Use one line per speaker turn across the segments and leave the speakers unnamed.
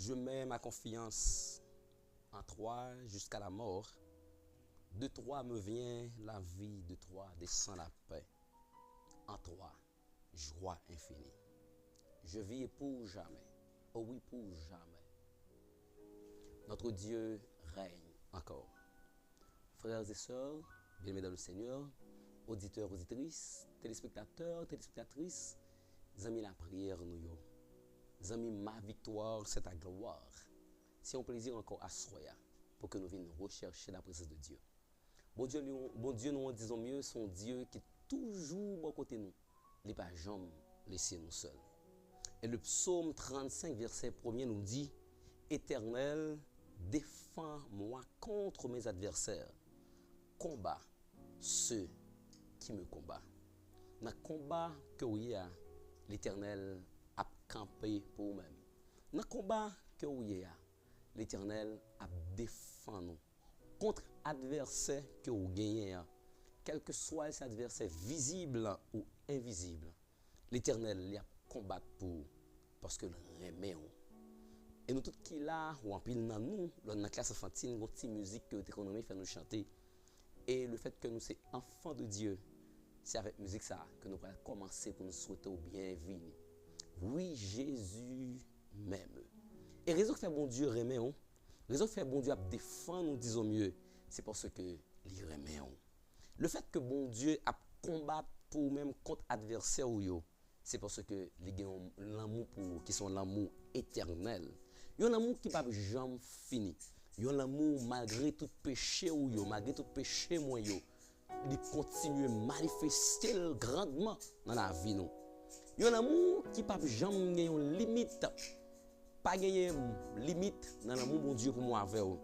Je mets ma confiance en toi jusqu'à la mort. De toi me vient la vie, de toi descend la paix. En toi, joie infinie. Je vis pour jamais. Oh oui, pour jamais. Notre Dieu règne encore. Frères et sœurs, bien-aimés dans le Seigneur, auditeurs, auditrices, téléspectateurs, téléspectatrices, amis la prière nous yo. Amis ma victoire, c'est ta gloire. C'est un plaisir encore à soya pour que nous venions rechercher la présence de Dieu. Bon Dieu, nous en disons mieux, son Dieu qui est toujours bon côté nous. Il n'est pas jamais laissé nous seuls. Et le psaume 35, verset 1er nous dit, Éternel, défends-moi contre mes adversaires. Combat ceux qui me combattent. Dans le combat que oui, l'Éternel a campé pour nous-mêmes. Dans le combat que oui, l'Éternel a défendu nous contre adversaire que vous gagnez, quel que soit cet adversaire visible ou invisible. L'Éternel a combattu pour parce que le remet. Et nous tous qui là ou en pile dans nous, dans la classe enfantine, une petite musique que l'économie fait nous chanter. Et le fait que nous sommes enfants de Dieu, c'est avec musique ça que nous allons commencer pour nous souhaiter au bienvenue. Oui, Jésus m'aime. Et raison que fait bon Dieu remet, raison que fait bon Dieu défend, nous disons mieux, c'est parce que il remet. Le fait que bon Dieu a combattu pour même contre adversaire ou yo, c'est parce que il a l'amour pour qui sont l'amour éternel. Il y a un amour qui ne peut jamais finir. Il y a un amour malgré tout péché ou yo, malgré tout péché moi yo, il continue à manifester grandement dans la vie nous. Il y a un amour qui ne peut jamais gagner une limite. Pas gagner limite dans l'amour bon Dieu pour moi avec vous.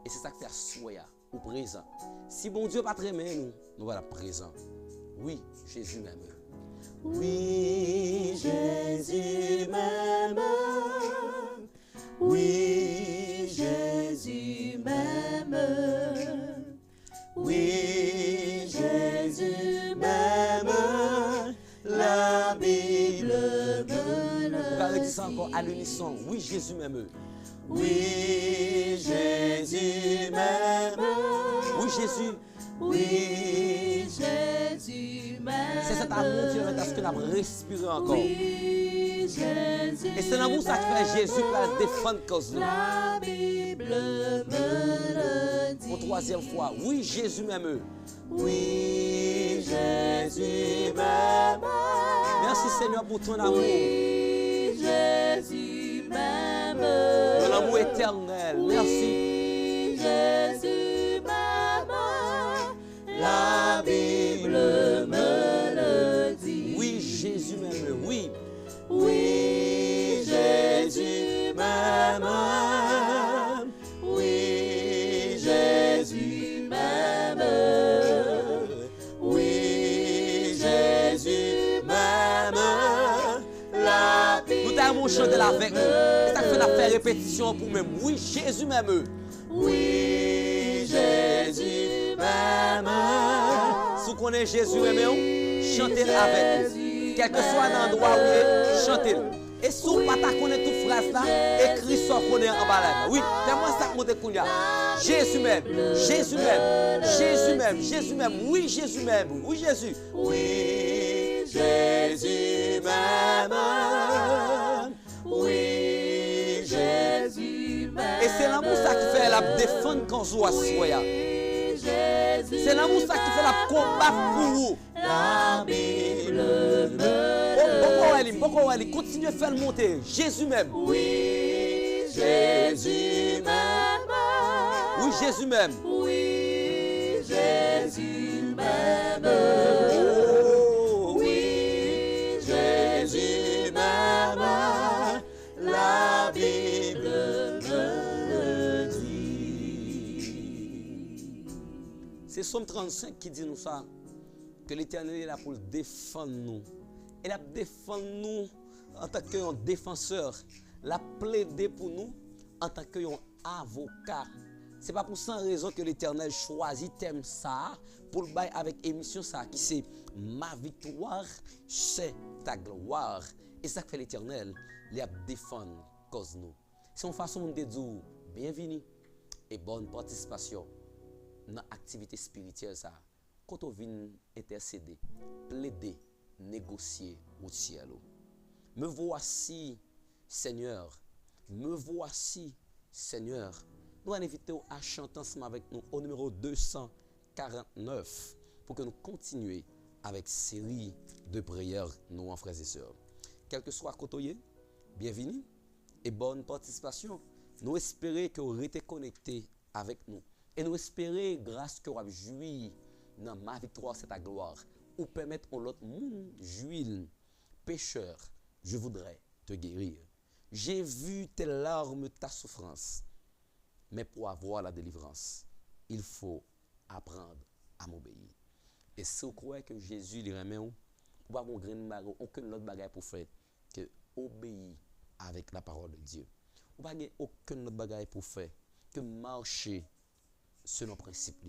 Et c'est ça qui fait soya ou présent. Si bon Dieu pas très aimé nous, nous voilà présent. Oui, Jésus m'aime.
Oui, Jésus m'aime. Oui, Jésus m'aime. Oui, Jésus m'aime. La Bible me le
Regardez dit ça encore à l'unisson. Oui, Jésus m'aime.
Oui, Jésus m'aime.
Oui, Jésus.
Oui, Jésus m'aime.
C'est cet amour qui permet à ce que nous respirons encore.
Oui, Jésus.
Et c'est l'amour ça qui fait Jésus pour défendre cause nous.
La Bible me le dit.
Pour troisième fois, oui, Jésus m'aime.
Oui, Jésus m'aime.
Merci Seigneur pour ton amour.
Oui, Jésus m'aime.
Ton amour éternel. Merci.
Oui, Jésus m'aime. La Bible me le dit.
Oui, Jésus m'aime. Oui.
Oui, Jésus m'aime. Oui, Jésus m'aime. Oui, Jésus m'aime. La Bible
Nous t'avons chanté avec nous. Et ça fait la faire répétition pour même. Oui, Jésus m'aime.
Oui, Jésus m'aime.
Si vous connaissez Jésus m'aime, chantez avec. Quel que soit l'endroit où vous êtes, chantez. Et si vous ne connaissez pas toute phrase là, écris ce qu'on connaît en bas. Oui, fais-moi ça que je connais. Jésus m'aime, Jésus m'aime, Jésus m'aime, Jésus m'aime. Oui, Jésus m'aime. Oui, Jésus.
Oui, Jésus m'aime. Oui, Jésus m'aime.
Et c'est l'amour ça qui fait la défendre quand vous soyez.
Oui, Jésus.
C'est l'amour ça qui fait la combat pour vous.
La Bible me
Beaucoup Ali, continuez à faire le monter. Jésus m'aime.
Oui, Jésus m'aime.
Oui, Jésus m'aime.
Oui, Jésus m'aime.
Oh,
Oui, Jésus m'aime. La Bible me le dit.
c'est Somme 35 qui dit nous ça. Que l'Éternel est là pour défendre nous. Il a défendu nous en tant qu'un défenseur. Il a plaidé pour nous en tant qu'un avocat. Ce n'est pas pour sans raison que l'Éternel choisit thème ça pour le bail avec émission ça qui c'est ma victoire, c'est ta gloire. Et ça que fait l'Éternel, il a défendu cause nous. C'est une façon de dire bienvenue et bonne participation dans l'activité spirituelle. Quand on vient intercéder, plaider, négocier au ciel. Me voici, Seigneur. Me voici, Seigneur. Nous allons inviter à chanter ensemble avec nous au numéro 249 pour que nous continuions avec série de prières, nous en frères et sœurs. Quel que soit côté, bienvenue et bonne participation. Nous espérons que vous êtes connectés avec nous. Et nous espérons, grâce que vous avez joui dans ma victoire, c'est ta gloire, ou permettre à l'autre monde jouir, pécheur, je voudrais te guérir. J'ai vu tes larmes, ta souffrance. Mais pour avoir la délivrance, il faut apprendre à m'obéir. Et si vous croyez que Jésus lui remet, vous n'avez aucun autre bagage pour faire que obéir avec la parole de Dieu. Vous n'avez aucun autre bagage pour faire que marcher selon le principe.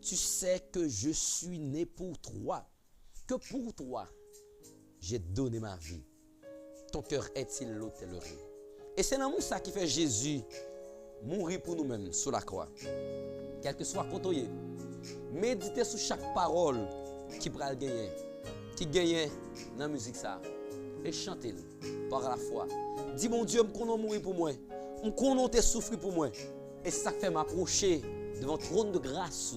Tu sais que je suis né pour toi, que pour toi, j'ai donné ma vie. Ton cœur est-il l'hôtellerie? Et c'est l'amour ça qui fait Jésus mourir pour nous-mêmes sur la croix. Quel que soit côté, méditez sur chaque parole qui pral gagner, qui gagne dans la musique ça, et chantez par la foi. Dis mon Dieu, je connais mourir pour moi, je connais te souffrir pour moi, et ça fait m'approcher devant le trône de grâce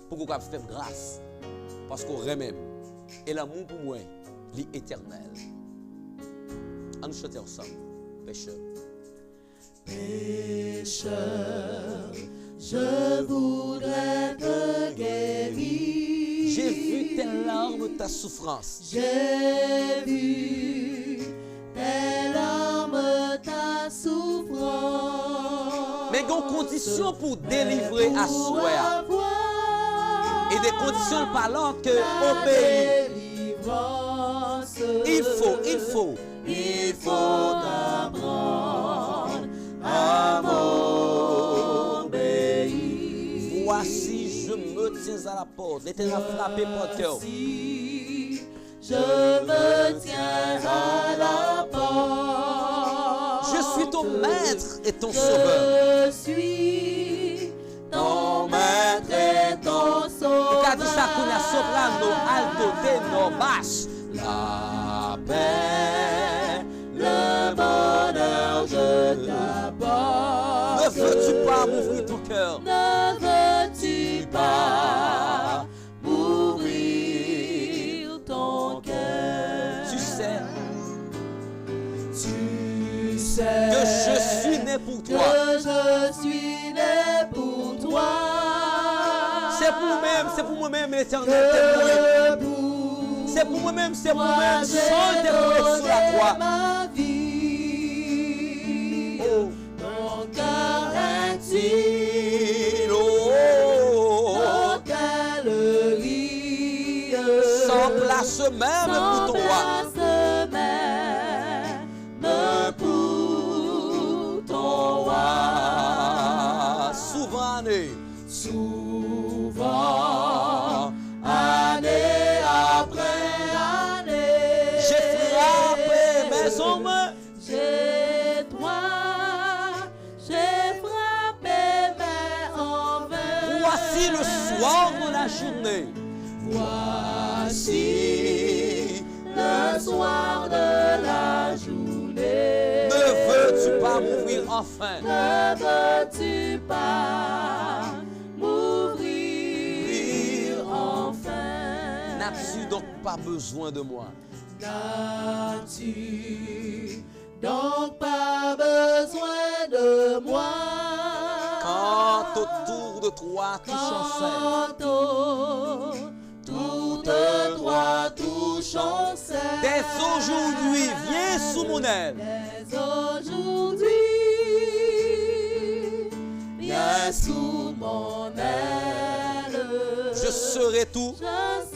pour qu'on puisse faire grâce, parce qu'on remet et l'amour pour moi, est éternel. À nous chanter ensemble, pécheur.
Pécheur, je voudrais te guérir.
J'ai vu tes larmes, ta souffrance.
J'ai vu tes larmes, ta souffrance.
Mais il y a des conditions pour délivrer à soi. Et des conditions parlant que obéir. Il faut apprendre à m'obéir. Voici, je me tiens à la porte. L'Éternel a frappé mon cœur.
Je me tiens à la porte.
Je suis ton maître et ton sauveur.
Je suis ton maître et ton sauveur.
Quand ça qu'on a soprano, alto, ténor, basse.
La paix, le bonheur, je t'apporte.
Ne veux-tu pas m'ouvrir ton cœur?
Ne veux-tu pas m'ouvrir ton cœur?
Tu sais
que
je suis né pour toi.
Que je suis né pour toi.
C'est pour moi-même, l'Éternel. C'est pour moi-même, sans dévouer sur la croix.
Ma vie, mon cœur est-il dans galerie,
sans place même pour ton roi.
Souvent, année après année,
j'ai frappé mes hommes.
J'ai frappé mes en vain.
Voici le soir de la journée.
Voici le soir de la journée.
Ne veux-tu pas m'ouvrir enfin?
Ne veux-tu pas m'ouvrir enfin?
N'as-tu donc pas besoin de moi?
N'as-tu donc pas besoin de moi?
Quand autour de toi tout chancelle,
Tout de toi tout chancelle.
dès aujourd'hui, viens sous mon aile.
Dès aujourd'hui, viens sous mon aile.
Je serai tout.
Je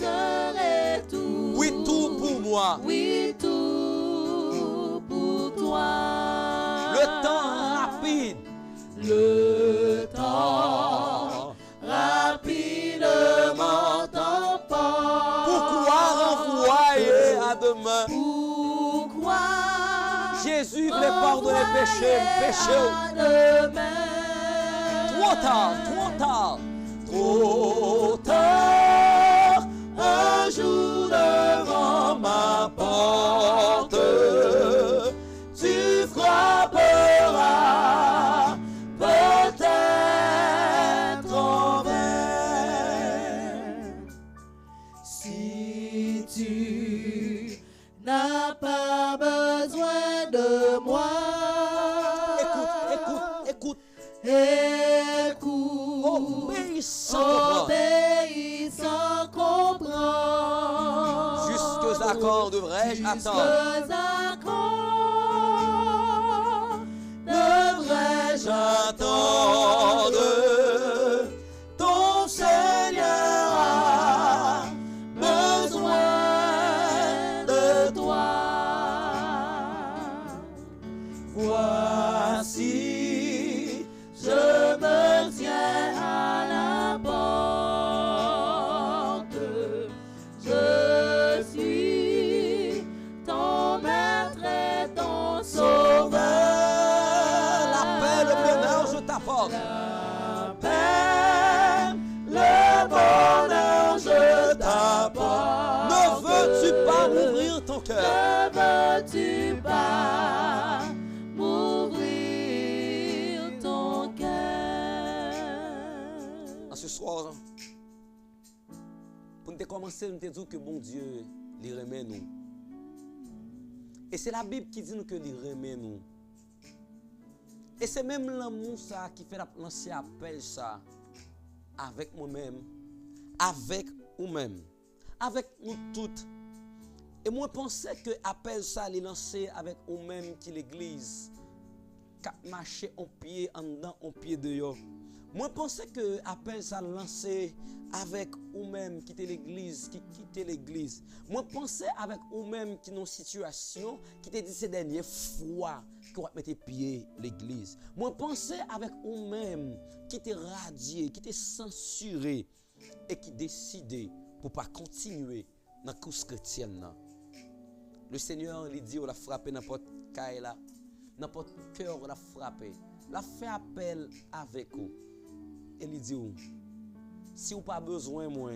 serai tout.
Oui, tout pour moi.
Oui, tout pour toi.
Le temps rapide.
Le temps rapidement t'emporte.
Pourquoi renvoyer à demain?
Pourquoi
Jésus voulait pardonner les péchés. Trop tard, trop tard.
Trop tard, un jour devant ma porte, tu frapperas peut-être en vain. Si tu n'as pas besoin de moi,
Écoute.
Obéis sans comprendre.
Jusqu'aux accords devrais-je attendre?
Devrais-je attendre? Ton Seigneur a besoin de toi. Voici, je me tiens à la porte. Je suis ton maître et ton sauveur.
La paix, le bonheur, je t'apporte.
La paix, le bonheur, je t'apporte.
Ne veux-tu pas m'ouvrir ton cœur?
Ne veux-tu pas m'ouvrir ton cœur?
En ce soir, pour nous commencer, nous te disons que bon Dieu, il remet nous. Et c'est la Bible qui dit nous que il remet nous. Et c'est même l'amour ça qui fait lancer appel ça avec moi-même, avec vous-même, avec nous toutes. Et moi pensais que appel ça les lancer avec vous-même qui l'église qui marcher en pied en dedans, en pied dehors. Moi pensais que appel ça lancer avec vous-même qui était l'église, qui quittait l'église. Moi pensais avec vous-même qui nos situation qui te dit ces dernières fois qu'on va mettre pied l'église. Moi pensais avec vous-même qui te radié, qui te censuré et qui décidé pour pas continuer dans la course chrétienne. Le Seigneur lui dit, on l'a frappé n'importe caille là, n'importe cœur on l'a frappé, l'a fait appel avec vous. Et il dit, si vous n'avez pas besoin de moi,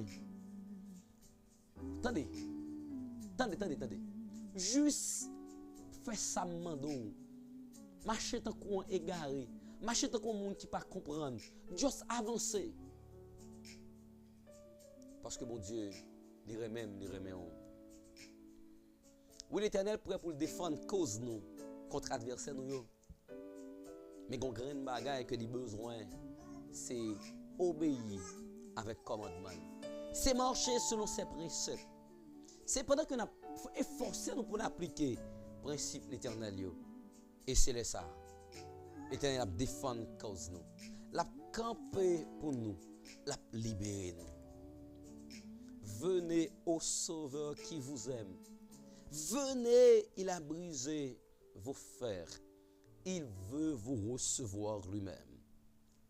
attendez, juste fais ça mandon, marchez tant qu'on égaré, marchez tant qu'on monde qui pas comprendre, juste avancer. Parce que mon Dieu, il remet. Oui, l'Éternel prêt pour le défendre cause nous contre adversaire nous. Mais gon grand bagaille que les besoins c'est obéir avec commandement. C'est marcher selon ses préceptes. C'est pendant que nous efforcer nous pour appliquer principe l'Éternel. Et c'est ça. L'Éternel a défendre cause nous. La camper pour nous, la libérer nous. Venez au Sauveur qui vous aime. Venez, il a brisé vos fers. Il veut vous recevoir lui-même.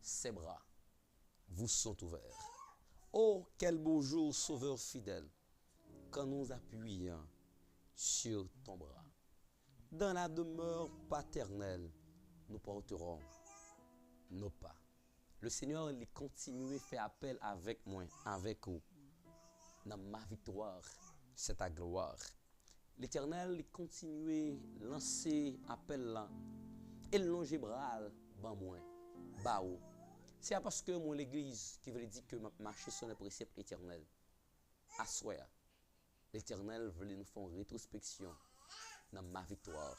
Ses bras vous sont ouverts. Oh, quel beau jour, Sauveur fidèle, quand nous appuyons sur ton bras. Dans la demeure paternelle, nous porterons nos pas. Le Seigneur, il continue à faire appel avec moi, avec vous. Dans ma victoire, c'est ta gloire. L'Éternel, il continue à lancer appel là. Et le longer bras, ban moi, ba ou. C'est parce que moi, l'église, qui veut dire que marcher sur les préceptes éternels. Assoya. L'Éternel veut nous faire une rétrospection dans ma victoire,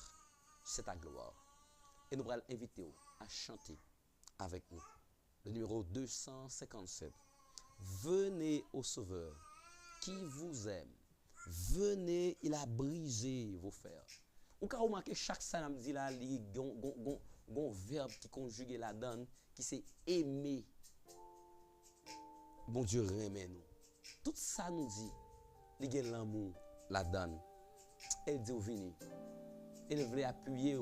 c'est ta gloire. Et nous allons inviter à chanter avec nous. Le numéro 257. Venez au Sauveur qui vous aime. Venez, il a brisé vos fers. Ou quand vous remarquez chaque samedi là, il y a un verbe qui conjugue la donne, qui c'est aimer. Bon Dieu remet nous. Tout ça nous dit, il y a l'amour, la donne. Elle dit, venez. Elle veut appuyer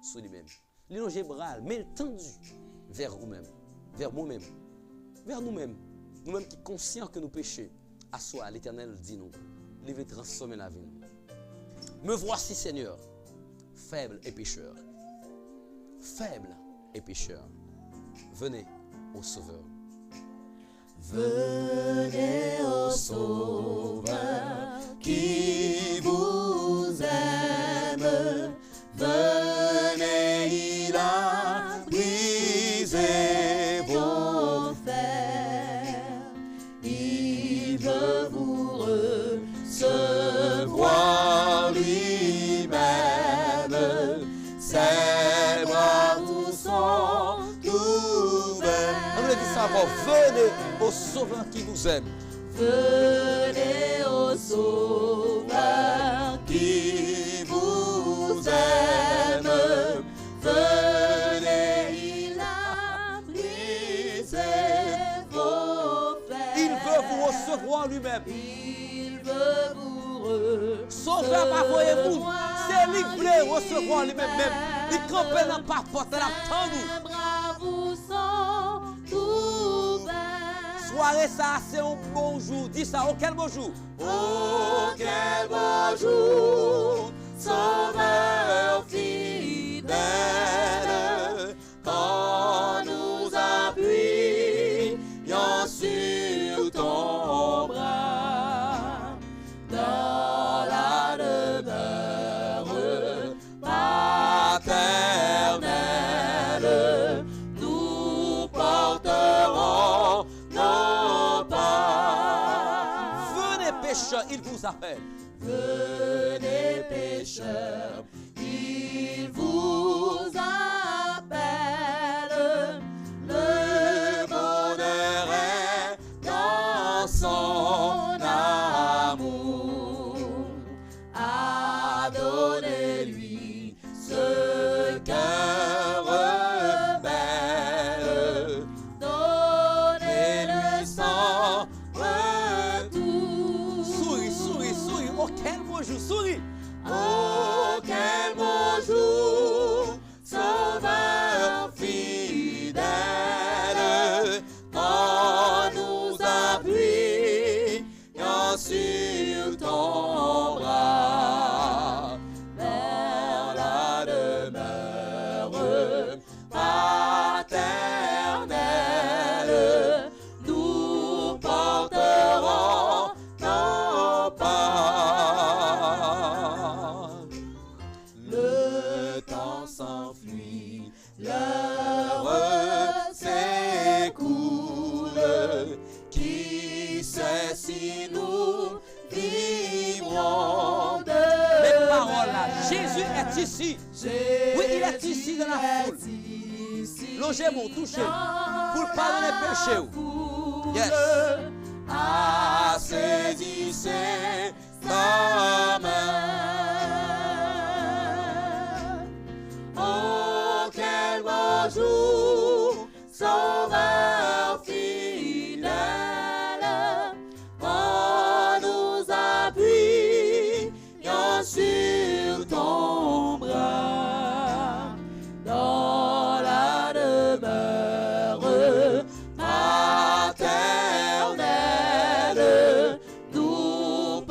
sur lui-même. Il longe les bras, mais il tendu vers vous-même, vers moi-même, vers nous-mêmes. Nous-mêmes qui sommes conscients que nous péchons. À soi, l'Éternel dit nous, il veut transformer la vie. Me voici, Seigneur. faible et pécheur. Faible et pécheur. Venez au Sauveur.
Venez au Sauveur qui vous aime. Venez, il a brisé vos fers. Il veut vous recevoir lui-même. Ses bras vous sont ouverts.
On le dit ça encore. Venez au Sauveur qui vous aime.
Venez au Sauveur qui vous aime. Venez, il a brisé vos fers.
Il veut vous recevoir lui-même.
Il veut vous recevoir.
Sauveur, pas voyez-vous. C'est lui qui veut recevoir lui-même. Il campe dans la porte, il attend nous.
Ses bras vous sont ouverts.
Soirée, ça, c'est un bon jour. Dis ça, oh quel beau jour.
Oh, quel beau jour, Sauveur fidèle, quand nous appuyons sur ton bras, dans la demeure paternelle, nous porterons nos pas.
Venez pécheurs, il vous appelle.
Venez pécheurs, il vous appelle. Le bonheur est dans son amour. Adonnez-lui ce cœur rebelle. Donnez-le sans retour.
Souris, souris, souris. Oh quel beau jour, souris.
Oh, quel beau jour, Sauveur fidèle, quand nous appuyons sur ton bras, dans la demeure paternelle, nous porterons nos pas. Le temps s'enfuit, l'heure s'écoule. Qui sait si nous vivrons de
Les paroles là. Jésus est ici. Oui, il est ici dans la foule. Logez-moi, touchez. Pour pardonner les péchés. Yes.
Ah, saisissez sa main. Oh, quel beau jour, Sauveur fidèle, quand nous appuyons sur ton bras, dans la demeure paternelle, nous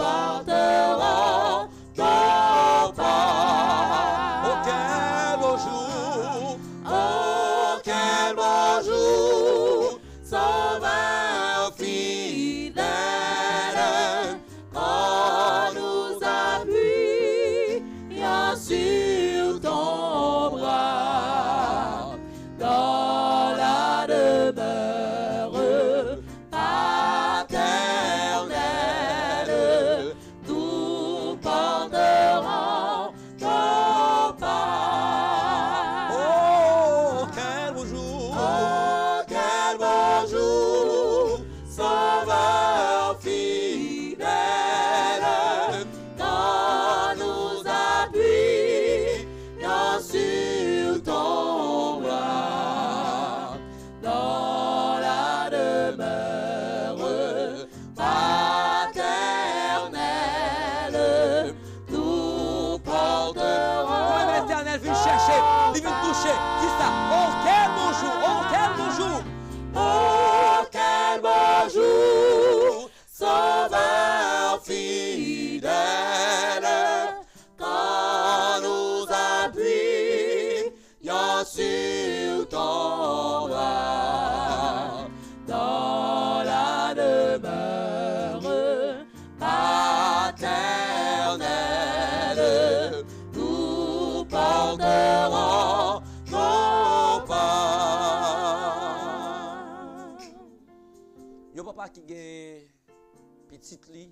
petite li,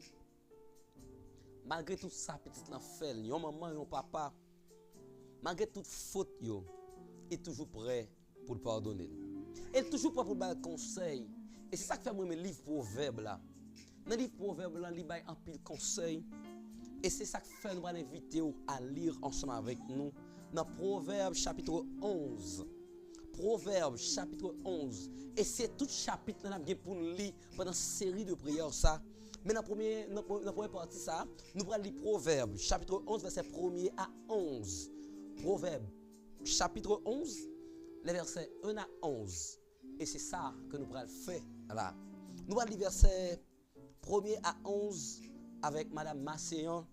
malgré tout ça, petite lan fait, yon maman, yon papa, malgré toute faute, yo, il est toujours prêt pour le pardonner. Il est toujours prêt pour le conseil. Et c'est ça que fait moi mes livres proverbes là. Dans les livres proverbes là, il y a un pile conseil. Et c'est ça que fait nous inviter à lire ensemble avec nous dans Proverbes chapitre 11. Proverbes chapitre 11. Et c'est tout chapitre là pour nous lire pendant une série de prières ça. Mais dans la première partie ça, nous allons lire Proverbes chapitre 11 verset 1er à 11. Proverbes chapitre 11, les versets 1 à 11. Et c'est ça que nous allons faire là. Nous allons lire verset 1er à 11 avec Madame Masséan.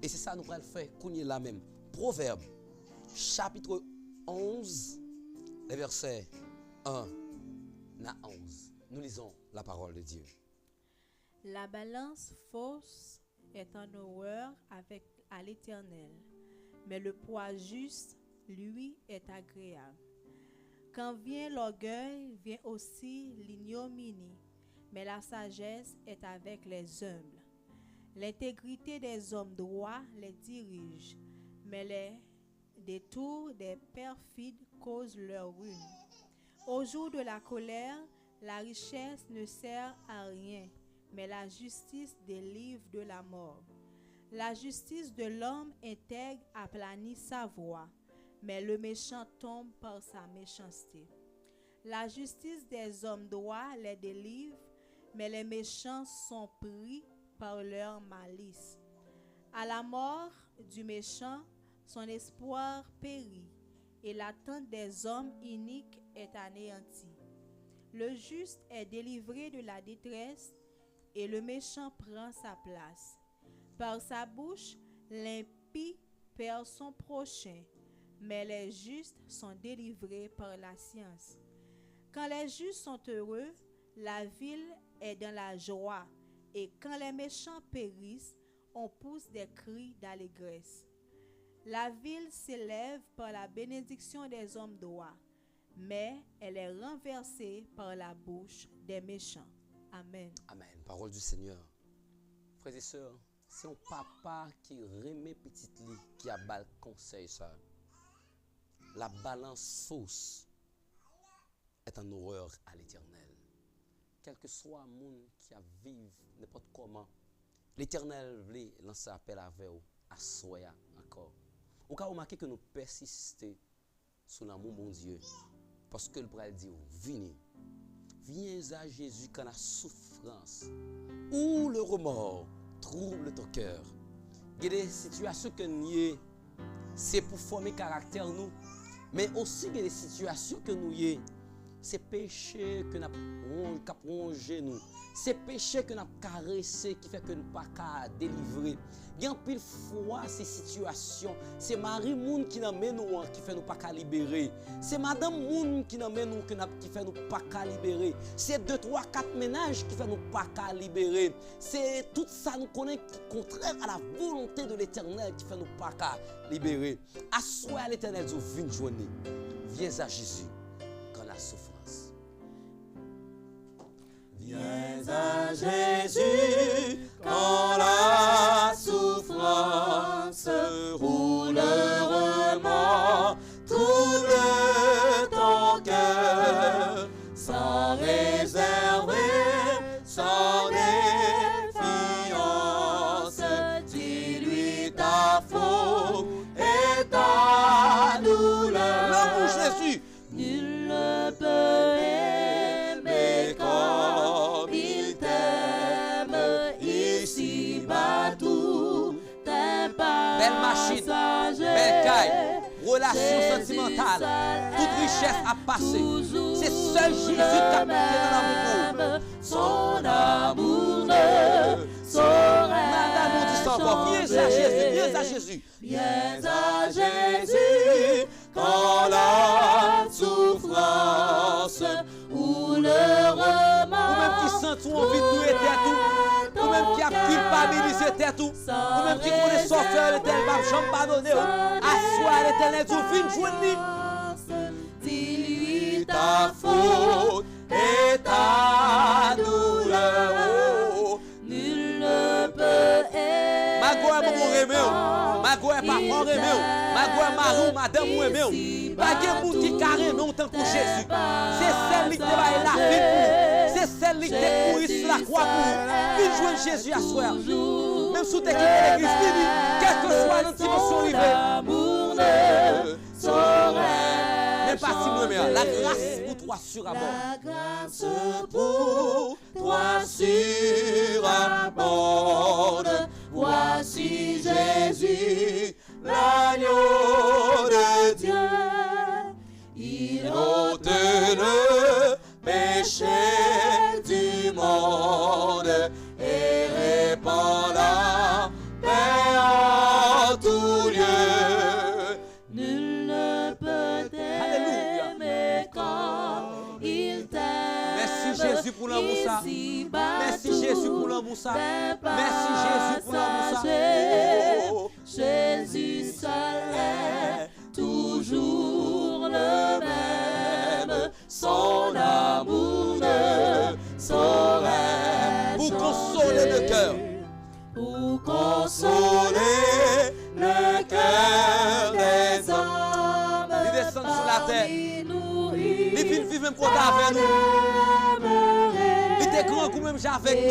Et c'est ça que nous allons faire qu'on y est là même. Proverbe chapitre 11, les versets 1 à 11. Nous lisons la parole de Dieu.
La balance fausse est en horreur à l'Éternel, mais le poids juste, lui, est agréable. Quand vient l'orgueil, vient aussi l'ignominie, mais la sagesse est avec les humbles. L'intégrité des hommes droits les dirige, mais les détours des perfides causent leur ruine. Au jour de la colère, la richesse ne sert à rien, mais la justice délivre de la mort. La justice de l'homme intègre aplanit sa voie, mais le méchant tombe par sa méchanceté. La justice des hommes droits les délivre, mais les méchants sont pris par leur malice. À la mort du méchant, son espoir périt, et l'attente des hommes iniques est anéantie. Le juste est délivré de la détresse, et le méchant prend sa place. Par sa bouche, l'impie perd son prochain, mais les justes sont délivrés par la science. Quand les justes sont heureux, la ville est dans la joie, et quand les méchants périssent, on pousse des cris d'allégresse. La ville s'élève par la bénédiction des hommes droits, mais elle est renversée par la bouche des méchants. Amen.
Amen. Parole du Seigneur. Frères et sœurs, c'est un papa qui remet petite lit, qui a bal conseil ça. La balance fausse est en horreur à l'Éternel. Quel que soit le monde qui a vécu n'importe comment, l'Éternel veut lancer appel à vous, à soya encore. Au cas où remarquer que nous persistons sous l'amour mon Dieu, parce que le pral dit, viens à Jésus quand la souffrance ou le remords trouble ton cœur. Il y a des situations que nous y c'est pour former caractère nous, mais aussi il y a des situations que nous y c'est péché que nous avons rongé nous. C'est péché que nous avons caressé qui fait que nous ne pouvons pas délivrer. Il y a pile fois ces situations. C'est Marie Moun qui nous mène nous qui fait nous pas libérer. C'est Madame Moun qui nous mène nous qui fait nous pas libérer. C'est 2, 3, 4 ménages qui fait nous pas libérer. C'est tout ça nous connaît qui contraire à la volonté de l'Éternel qui fait nous pas libérer. Assois à l'Éternel du une journée. Viens à Jésus quand la souffrance.
Viens à Jésus quand la souffrance ou le remords trouble ton cœur, sans réserve, sans défiance, dis-lui ta faute et ta douleur.
L'amour Jésus.
Nul ne peut aimer comme il t'aime ici-bas, tout t'aime pas.
Belle machine, belle caille, relation sentimentale, toute richesse à passer. C'est seul Jésus qui a monté dans l'amour.
Son amour ne saurait.
Madame, on dit ça encore. Viens à Jésus, viens à Jésus.
Viens à Jésus quand la souffrance ou le remords.
Ou même qui sent tout envie de tout était tout. Ou même qui a culpabilisé était tout. Ou même qui connaît son frère l'éternel, va jamais pardonner. Assois l'éternel, tu viens de joindre.
Dis-lui ta faute et ta douleur.
Magoua maman remè. Magoua papa remè. Magoua marou madame remè. Pas de monde qui carré non tant que Jésus. C'est celle qui te va la vie pour. C'est celle qui te courir sur la croix pour. Il joue Jésus à soir. Même sous tes quitté l'église, quelle que soit notre dimension arrivée. Mais pas si moi, mais la grâce pour toi sur à bord.
La grâce pour toi sur à bord. Voici Jésus, l'agneau de Dieu. Il ôte le péché du monde et répand la paix en tout lieu. Nul ne peut t'aimer quand il t'aime.
Merci Jésus pour l'amour ça. Merci Jésus pour l'amour ça. Merci Jésus pour l'amour ça.
Jésus seul est toujours le même. Son amour ne saurait
pour consoler le cœur.
Pour consoler le cœur des hommes.
Il descend sur la terre. Il vient vivre même quand avec nous. Il était grand coup même avec nous.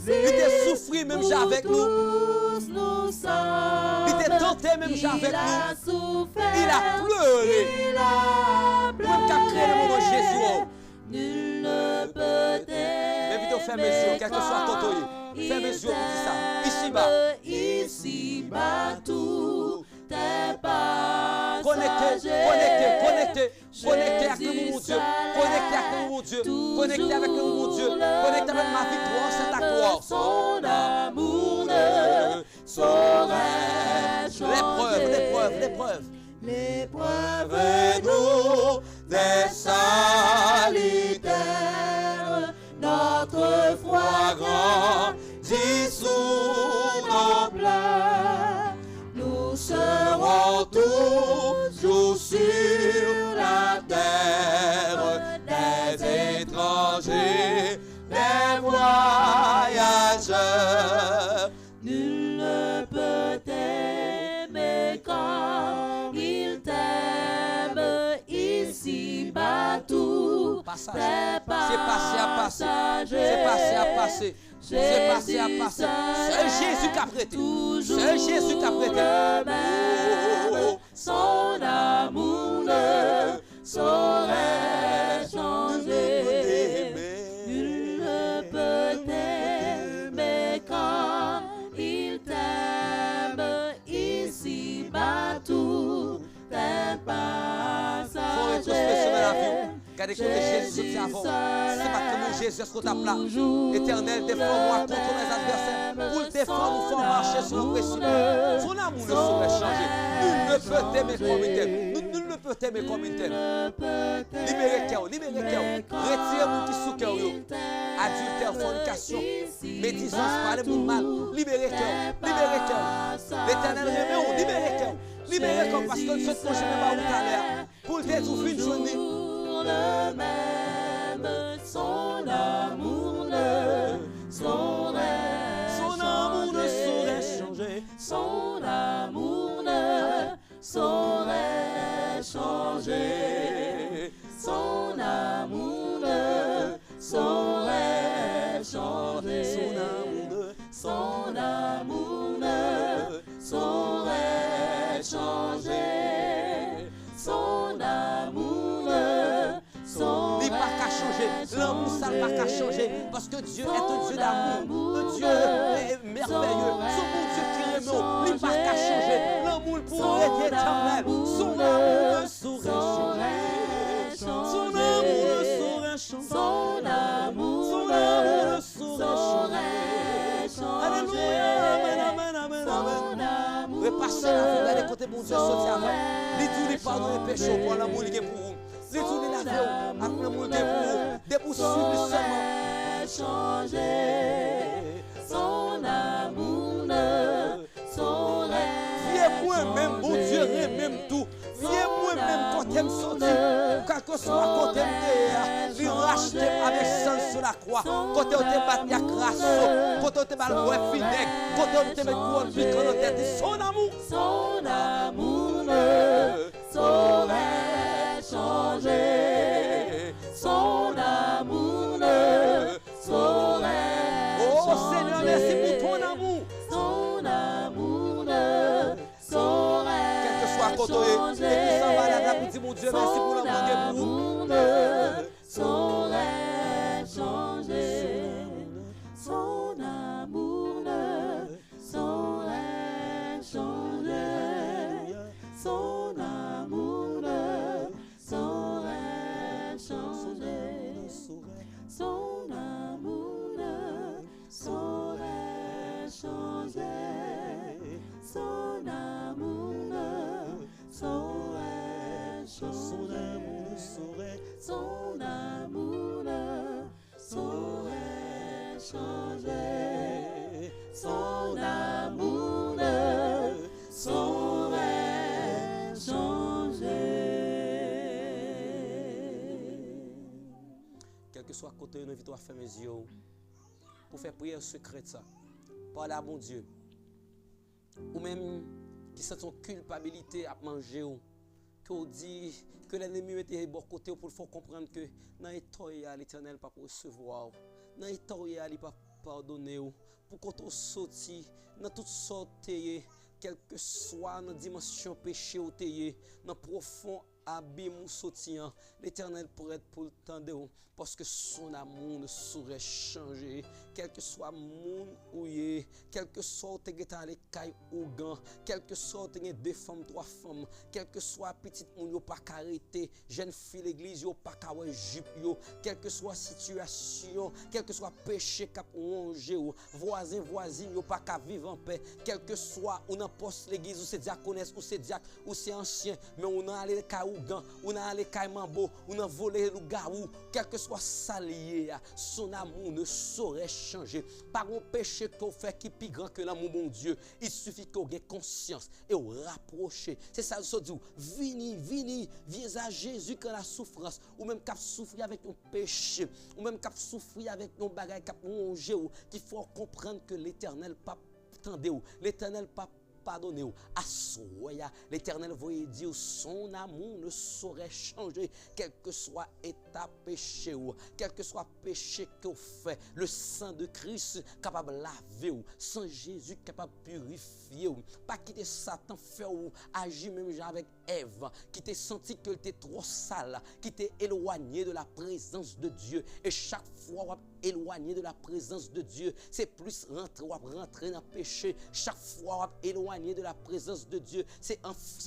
Il était souffri même avec nous. Il était tenté même avec nous. Il a pleuré. Même qu'à créer le monde de Jésus.
Nul ne peut
mais vite ferme les yeux, quel que soit ton toyer. Ferme les yeux pour dire ça. Ici bas.
Ici bas tout est passagers.
Connecté avec le mon Dieu. Connecté avec le mon Dieu. Connecté avec le mon Dieu. Connecté avec ma victoire, c'est ta gloire.
Son amour ne saurait changer.
L'épreuve.
L'épreuve est nous des salutaires. Notre foi grandit sous nos pleurs. Nous serons toujours sur la terre, des étrangers, des voyageurs. Nul ne peut t'aimer quand il t'aime. Ici-bas tout est passager.
C'est passé à passer. C'est passé à passer. C'est Jésus qui a prêté. C'est Jésus qui a prêté.
Son amour ne saurait changer. Nul ne peut t'aimer quand il t'aime. Ici-bas tout est passager.
Faut rétrospection dans la vie. Regardez que Jésus sortit avant. C'est pas que Jésus est ta place. Éternel, défends-moi contre mes adversaires. Pour le défendre, nous faut marcher sur le précipice. Son amour ne saurait changer. Nul ne peut t'aimer comme il t'aime. Nul ne peut t'aimer comme il t'aime. Libérez cœur. Retirez-vous qui sous cœur. Adultère, fornication, médisance, parler pour mal. Libérez cœur. L'éternel remet, libérez cœur. Libérez comme parce que ce que je ne vais pas vous à l'air. Pour le détruire une journée.
Le même, son amour ne saurait
changer.
Son amour ne saurait changer. Son amour ne saurait changer. Son amour ne saurait changer. Son amour ne saurait
Il n'a pas qu'à changer. L'amour, ça n'a pas qu'à changer. Parce que Dieu est un Dieu d'amour. Un Dieu est merveilleux. Son bon Dieu qui remet. Il n'a pas qu'à changer. L'amour pour être éternel. Son amour ne saurait changer. Son amour ne saurait changer.
Son amour ne saurait changer.
Alléluia. Amen. Repassez la vie. Regardez côté bon Dieu sorti avant. Il dit les pardons les péchés pour l'amour qu'il y a pour vous. Les tourner la vie avec l'amour qu'il y a pour vous. Des poursuivre seulement.
Changer. Son amour ne saurait.
Viens moi-même, bon Dieu, même tout. Viens moi-même quand côté me sorti, quel que soit côté me lui racheter avec sang sur la croix. Côté où te battu à crasso, côté où te mal ouais vinaigre, côté où te met couronne pique en tête. Son amour
ne saurait changer. Son amour ne saurait changer.
Oh Seigneur, merci pour ton amour.
Son amour ne saurait
quel que soit côté
changer.
Et puis s'en va là pour dire mon Dieu, merci pour l'amour que vous.
Son amour ne saurait changer. Son amour ne saurait changer. Son amour ne saurait changer. Son amour ne saurait changer. Son amour ne saurait changer. Son amour ne saurait changer. Son amour ne saurait changer.
Quel que soit côté, nous invitons à faire mes yeux pour faire prière secrète ça. Parler à mon Dieu. Ou même qui sent son culpabilité à manger ou qu'on dit que l'ennemi était bon côté pour faire comprendre que dans l'état l'Éternel pas pour recevoir. Dans l'état il pas pardonner pour qu'on sorti dans toutes sortes quelle que soit dans dimension péché ou dans profond abîme ou sortir, l'Éternel pourrait être pour le temps de vous, parce que son amour ne saurait changer, quel que soit monde ou yé, quel que soit te geta les cailles ou gants, quel que soit te deux femmes, trois femmes, quel que soit petite moun yo pas arrêté, jeune fille l'église yo pas kawe jupe yo, quelle que soit situation, quel que soit péché cap rongé ou voisin voisine yo pas ka vivre en paix, quel que soit ou nan poste l'église ou c'est diaconesse ou c'est diacre ou c'est ancien, mais on a allé Kaougan, on a allé Kaimambo, on a volé le garou, quel que soit salié, son amour ne saurait changer. Par un péché qu'on fait qui est plus grand que l'amour mon Dieu, il suffit qu'on ait conscience et on rapprocher. C'est ça le dit, vini, viens à Jésus quand la souffrance, ou même qu'à souffrir avec un péché, ou même qu'à souffrir avec un bagage qui a rongé, qu'il faut comprendre que l'Éternel pas tendez ou, l'Éternel pas pardonnez vous. Assoya, l'Éternel voyait dire son amour ne saurait changer, quel que soit état péché ou, quel que soit péché que vous faites, le sang de Christ capable de laver ou, sang Jésus capable de purifier ou, pas quitter Satan faire ou agir même avec Ève, qui t'a senti que t'es trop sale, qui t'est éloigné de la présence de Dieu, et chaque fois éloigné de la présence de Dieu, c'est plus rentrer dans le péché, chaque fois éloigné de la présence de Dieu, c'est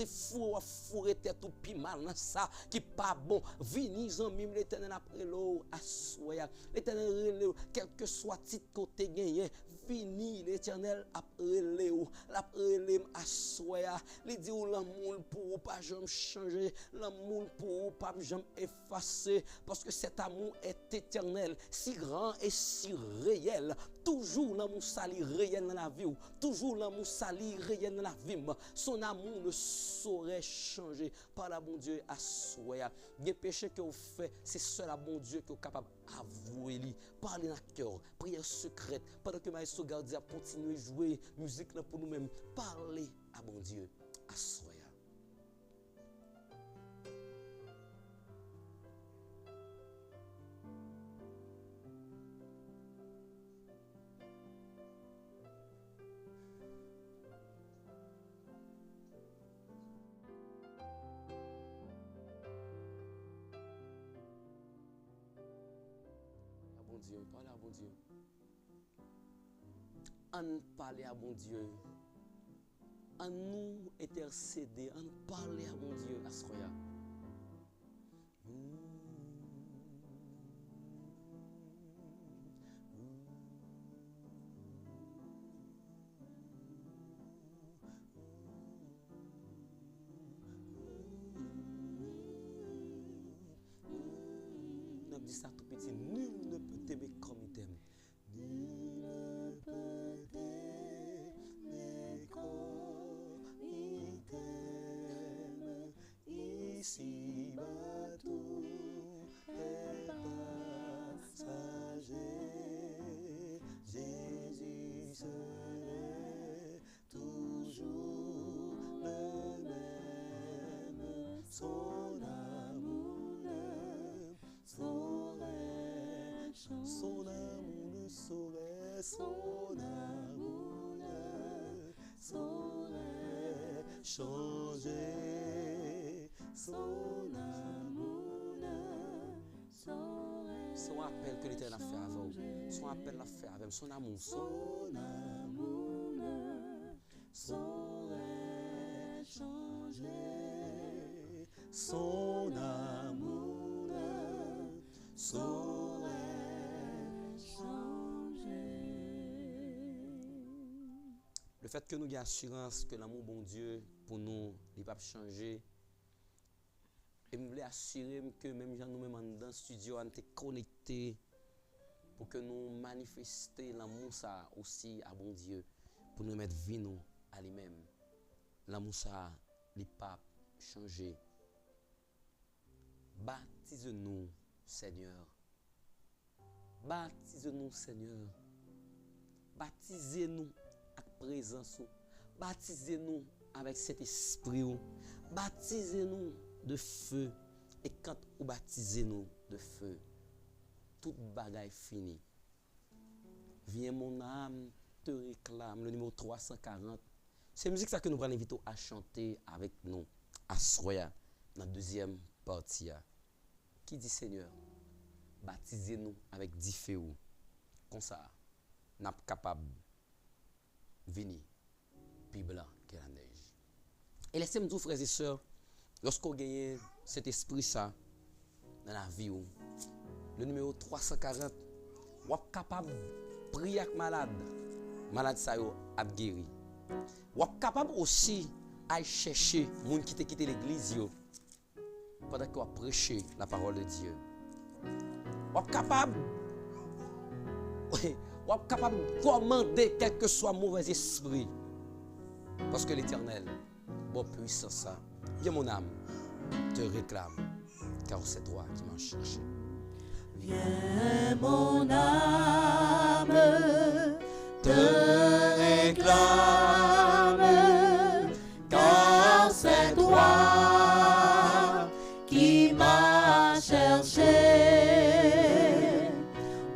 fou fourrer tête ou pi mal dans ça qui pas bon. Vini en mime l'Éternel après l'eau assoya, l'Éternel quel que soit titre côté gagné, vini l'Éternel après l'eau, l'après l'em assoya, il dit ou l'amour pour pas jamais changer, l'amour pour pas jamais effacer, parce que cet amour est éternel, si grand et si réel. Toujours l'amour sali réel dans la vie, toujours l'amour sali réel dans la vie. Son amour ne saurait changer. Par la bon Dieu à soi. Les péchés que vous faites, c'est seul à bon Dieu qui est capable d'avouer. Parlez dans le cœur, prière secrète. Pendant que Maestro Gardia continue à jouer musique pour nous-mêmes, parlez à bon Dieu à soi. Dieu, parlez à bon Dieu. En parler à bon Dieu. En nous intercéder, en parler à bon Dieu. Asroya. Dit ça tout petit, nul ne peut t'aimer comme il t'aime. Nul ne peut t'aimer comme il t'aime. Il Son amour ne saurait changer. Son amour ne saurait, son amour ne saurait changer. Son amour ne saurait. Son appel que l'Éternel a fait avant. Son appel l'a fait avec son amour. Son amour ne saurait changer. Son amour ne saurait changer. Le fait que nous ayons assurance que l'amour bon Dieu pour nous, il va pas changer. Et je voulais assurer que même nous-mêmes dans le studio, on était connectés pour que nous manifestions l'amour ça aussi à bon Dieu, pour nous mettre vie nous à lui-même. L'amour ça, il pas changer. Baptise-nous, Seigneur. Baptise-nous, Seigneur. Baptisez-nous avec présence. Baptisez-nous avec cet esprit. Baptisez-nous de feu. Et quand vous baptisez-nous de feu, toute bagaille finie. Viens mon âme, te réclame. Le numéro 340. C'est la musique ça que nous allons inviter à chanter avec nous. À soya, dans la deuxième partie. Qui dit Seigneur, baptisez-nous avec 10 feux. Comme ça, nous sommes capables de venir plus blanc que la neige. Et laissez-moi dire, frères et sœurs, lorsqu'on gagne cet esprit ça dans la vie, le numéro 340, vous êtes capable de prier avec malade. Malade ça a guéri. Vous êtes capable aussi d'aller chercher les gens qui ont quitté l'église pendant que vous prêchez la parole de Dieu. Vous êtes capable de commander quel que soit mauvais esprit. Parce que l'Éternel, bon puissant ça, viens mon âme, te réclame, car c'est toi qui m'as cherché.
Viens mon âme, te réclame, car c'est toi qui m'as cherché.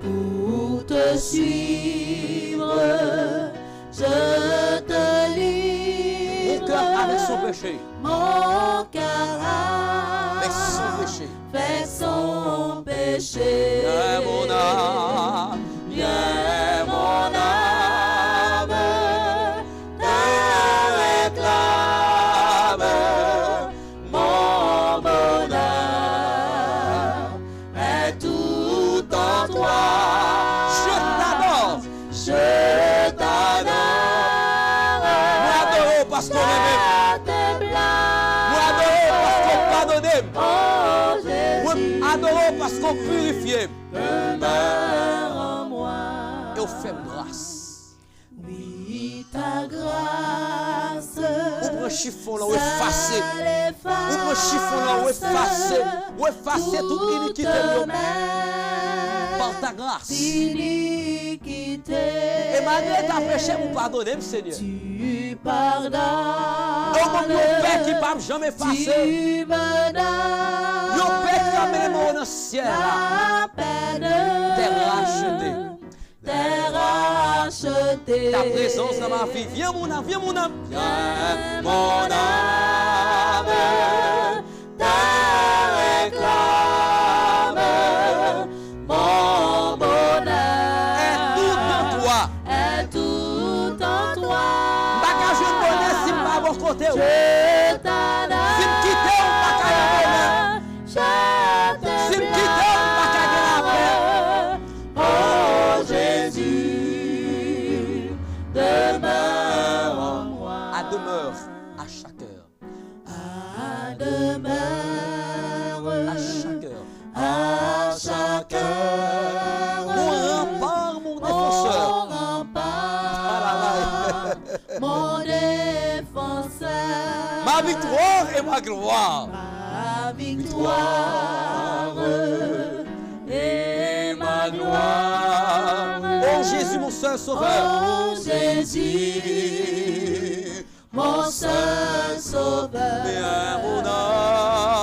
Pour te suivre, je te livre.
Mon cœur avec son péché.
Mon cœur
Avec son péché.
fait son péché.
Viens mon âme.
Viens mon âme, te réclame. Mon bonheur est tout en toi.
Je t'adore.
Je t'adore.
Moi adore parce qu'on aime. Moi adore parce qu'on pardonne.
Oh
Moi
Jésus,
adore parce qu'on purifie.
demeure en moi.
Et on fait grâce.
Oui, ta grâce.
Ou prend chiffon là, ou effacer. Ou prend chiffon là, ou effacer. Ou effacer toute iniquité par ta grâce.
Iniquité.
Et malgré ta péché, vous pardonnez, Seigneur.
Tu pardonnes.
Donc, mon Père qui ne peut jamais effacer.
Tu me donnes.
Mon Père qui a mis les mots dans le ciel.
La peine.
T'es racheté.
T'es racheté.
Ta présence dans ma vie. Viens mon âme, viens mon âme.
Viens mon âme, te réclame. Mon bonheur
Et tout en toi.
est tout en toi.
Bagage de bonheur si pas à votre côté.
Je t'adore.
Si me quitter, on pas qu'à y bonheur.
Je te
Si me quitter, on pas qu'à y
blâme. Oh Jésus, demeure en moi.
À demeure, à chaque heure.
À demeure.
À chaque heure.
À chaque heure.
Mon rempart, mon défenseur.
Mon rempart, mon défenseur.
Ma victoire et ma gloire.
Ma victoire et ma gloire.
Oh Jésus, mon seul sauveur.
Oh Jésus, mon seul sauveur.
Viens mon âme.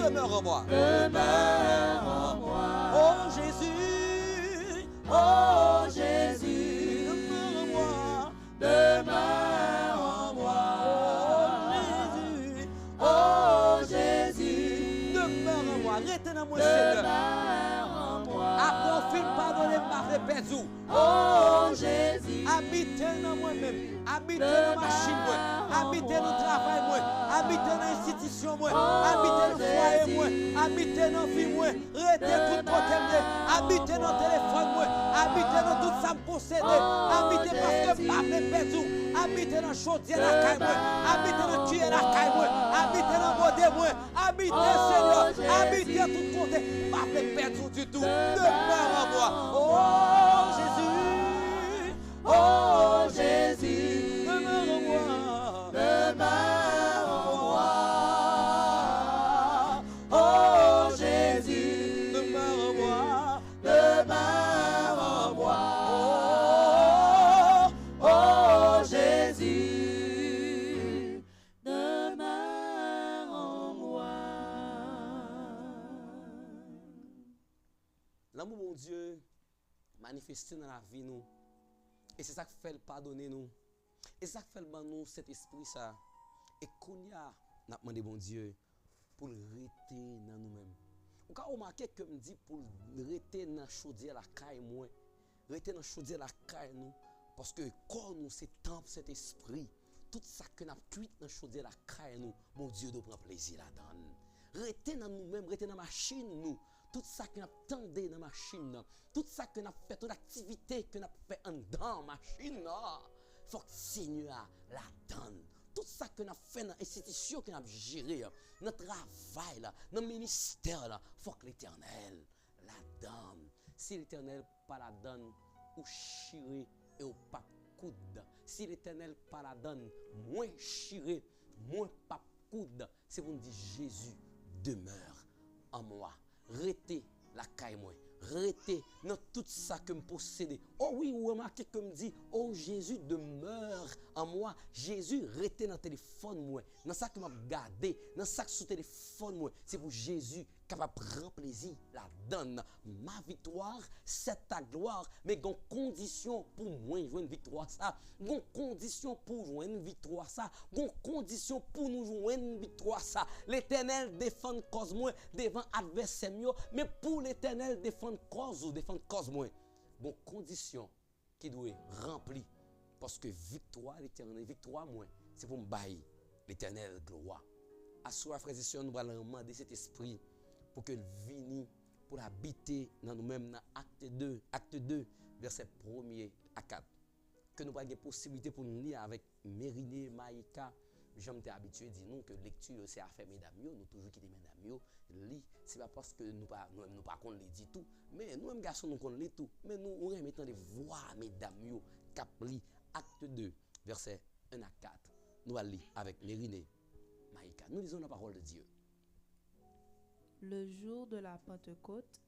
demeure en moi.
demeure en moi.
Oh Jésus,
Oh Jésus,
demeure en moi.
demeure en moi.
Oh Jésus,
Oh Jésus,
demeure en moi. Restez dans moi, Seigneur.
demeure en moi.
Après, on fait pardonner ma fait perdu.
Oh Jésus,
Habitez dans moi-même. Habitez dans ma machine, moi. Habitez dans le travail, moi. Habitez dans l'institution, moi. Habitez dans le foyer, moi. Habitez dans la vie, moi. Restez tout côté, moi. Habitez dans le téléphone, moi. Habitez dans tout ça me possède. Habitez parce que ma fait perdu. Habitez dans le chaudier la caille, moi. Habitez dans le cuir la caille, moi. Habitez dans le modé, moi. Habitez, Seigneur. Habitez tout côté. Ma fait perdu du tout. Demeure en moi. Oh Jésus.
oh Jésus,
Demeure en moi.
demeure en moi. Oh Jésus,
Demeure en moi.
demeure en moi. Oh Jésus, demeure en moi.
L'amour, mon Dieu, manifesté dans la vie, nous. Et c'est ça qui fait le pardonner, nous. Et c'est ça qui fait le ban nous, cet esprit, ça. Et qu'on y a, n'a demandé, bon Dieu, pour le rester dans nous-mêmes. Ou quand on remarque que me dit pour le rester dans la chaudière, la caille, moi. Rester dans la chaudière, la caille, nous. Parce que quand nous, c'est temple, cet esprit. Tout ça que nous avons cuit dans la chaudière, la caille, nous. Bon Dieu, nous prend plaisir là-dedans. Rester dans nous-mêmes, rester dans la machine, nous. Tout ça que nous avons tendu dans la machine, tout ça que nous avons fait, toute l'activité que nous avons fait en dans la machine, il faut que le Seigneur la donne. Tout ça que nous avons fait dans l'institution que nous avons gérée, notre travail, notre ministère, il faut que l'Éternel la donne. Si l'Éternel pas la donne, ou chiré et ou pas coude. Si l'Éternel pas la donne, moins chiré, moins pas coude. C'est pour nous dire Jésus demeure en moi. Restez la caille moi. Restez dans tout ça que me possède. Oh oui, vous remarquez que me dit, oh Jésus demeure en moi. Jésus restez dans le téléphone moi. Dans ça que m'a gardé, dans ça que sous téléphone moi. C'est pour Jésus capable de prendre plaisir la donne. Ma victoire, c'est ta gloire. Mais gon condition pour moi jouer une victoire ça. Gon condition pour jouer une victoire ça. Gon condition pour nous jouer une victoire ça. L'Éternel défend cause moi devant adversaire mieux, mais pour l'Éternel défend cause ou défend cause moi. Gon condition qui doit remplir parce que victoire l'Éternel, victoire moi, c'est pour me bailler l'Éternel gloire. À soi frères et sœurs, nous allons demander cet esprit pour que vienne pour habiter dans nous-mêmes dans acte 2, verset 1er à 4. Que nous ayons possibilité pour nous lire avec Mérinée, Maïka. J'aime habitué à dire nous que lecture c'est affaire mesdames, nous toujours quitter mesdames, lit, c'est pas parce que nous pas qu'on les dit tout, mais nous mêmes garçons nous qu'on lit tout, mais nous on aime de voir mesdames cap lit acte 2, verset 1 à 4. Nous allons lire avec Mérinée, Maïka. Nous lisons la parole de Dieu.
Le jour de la Pentecôte,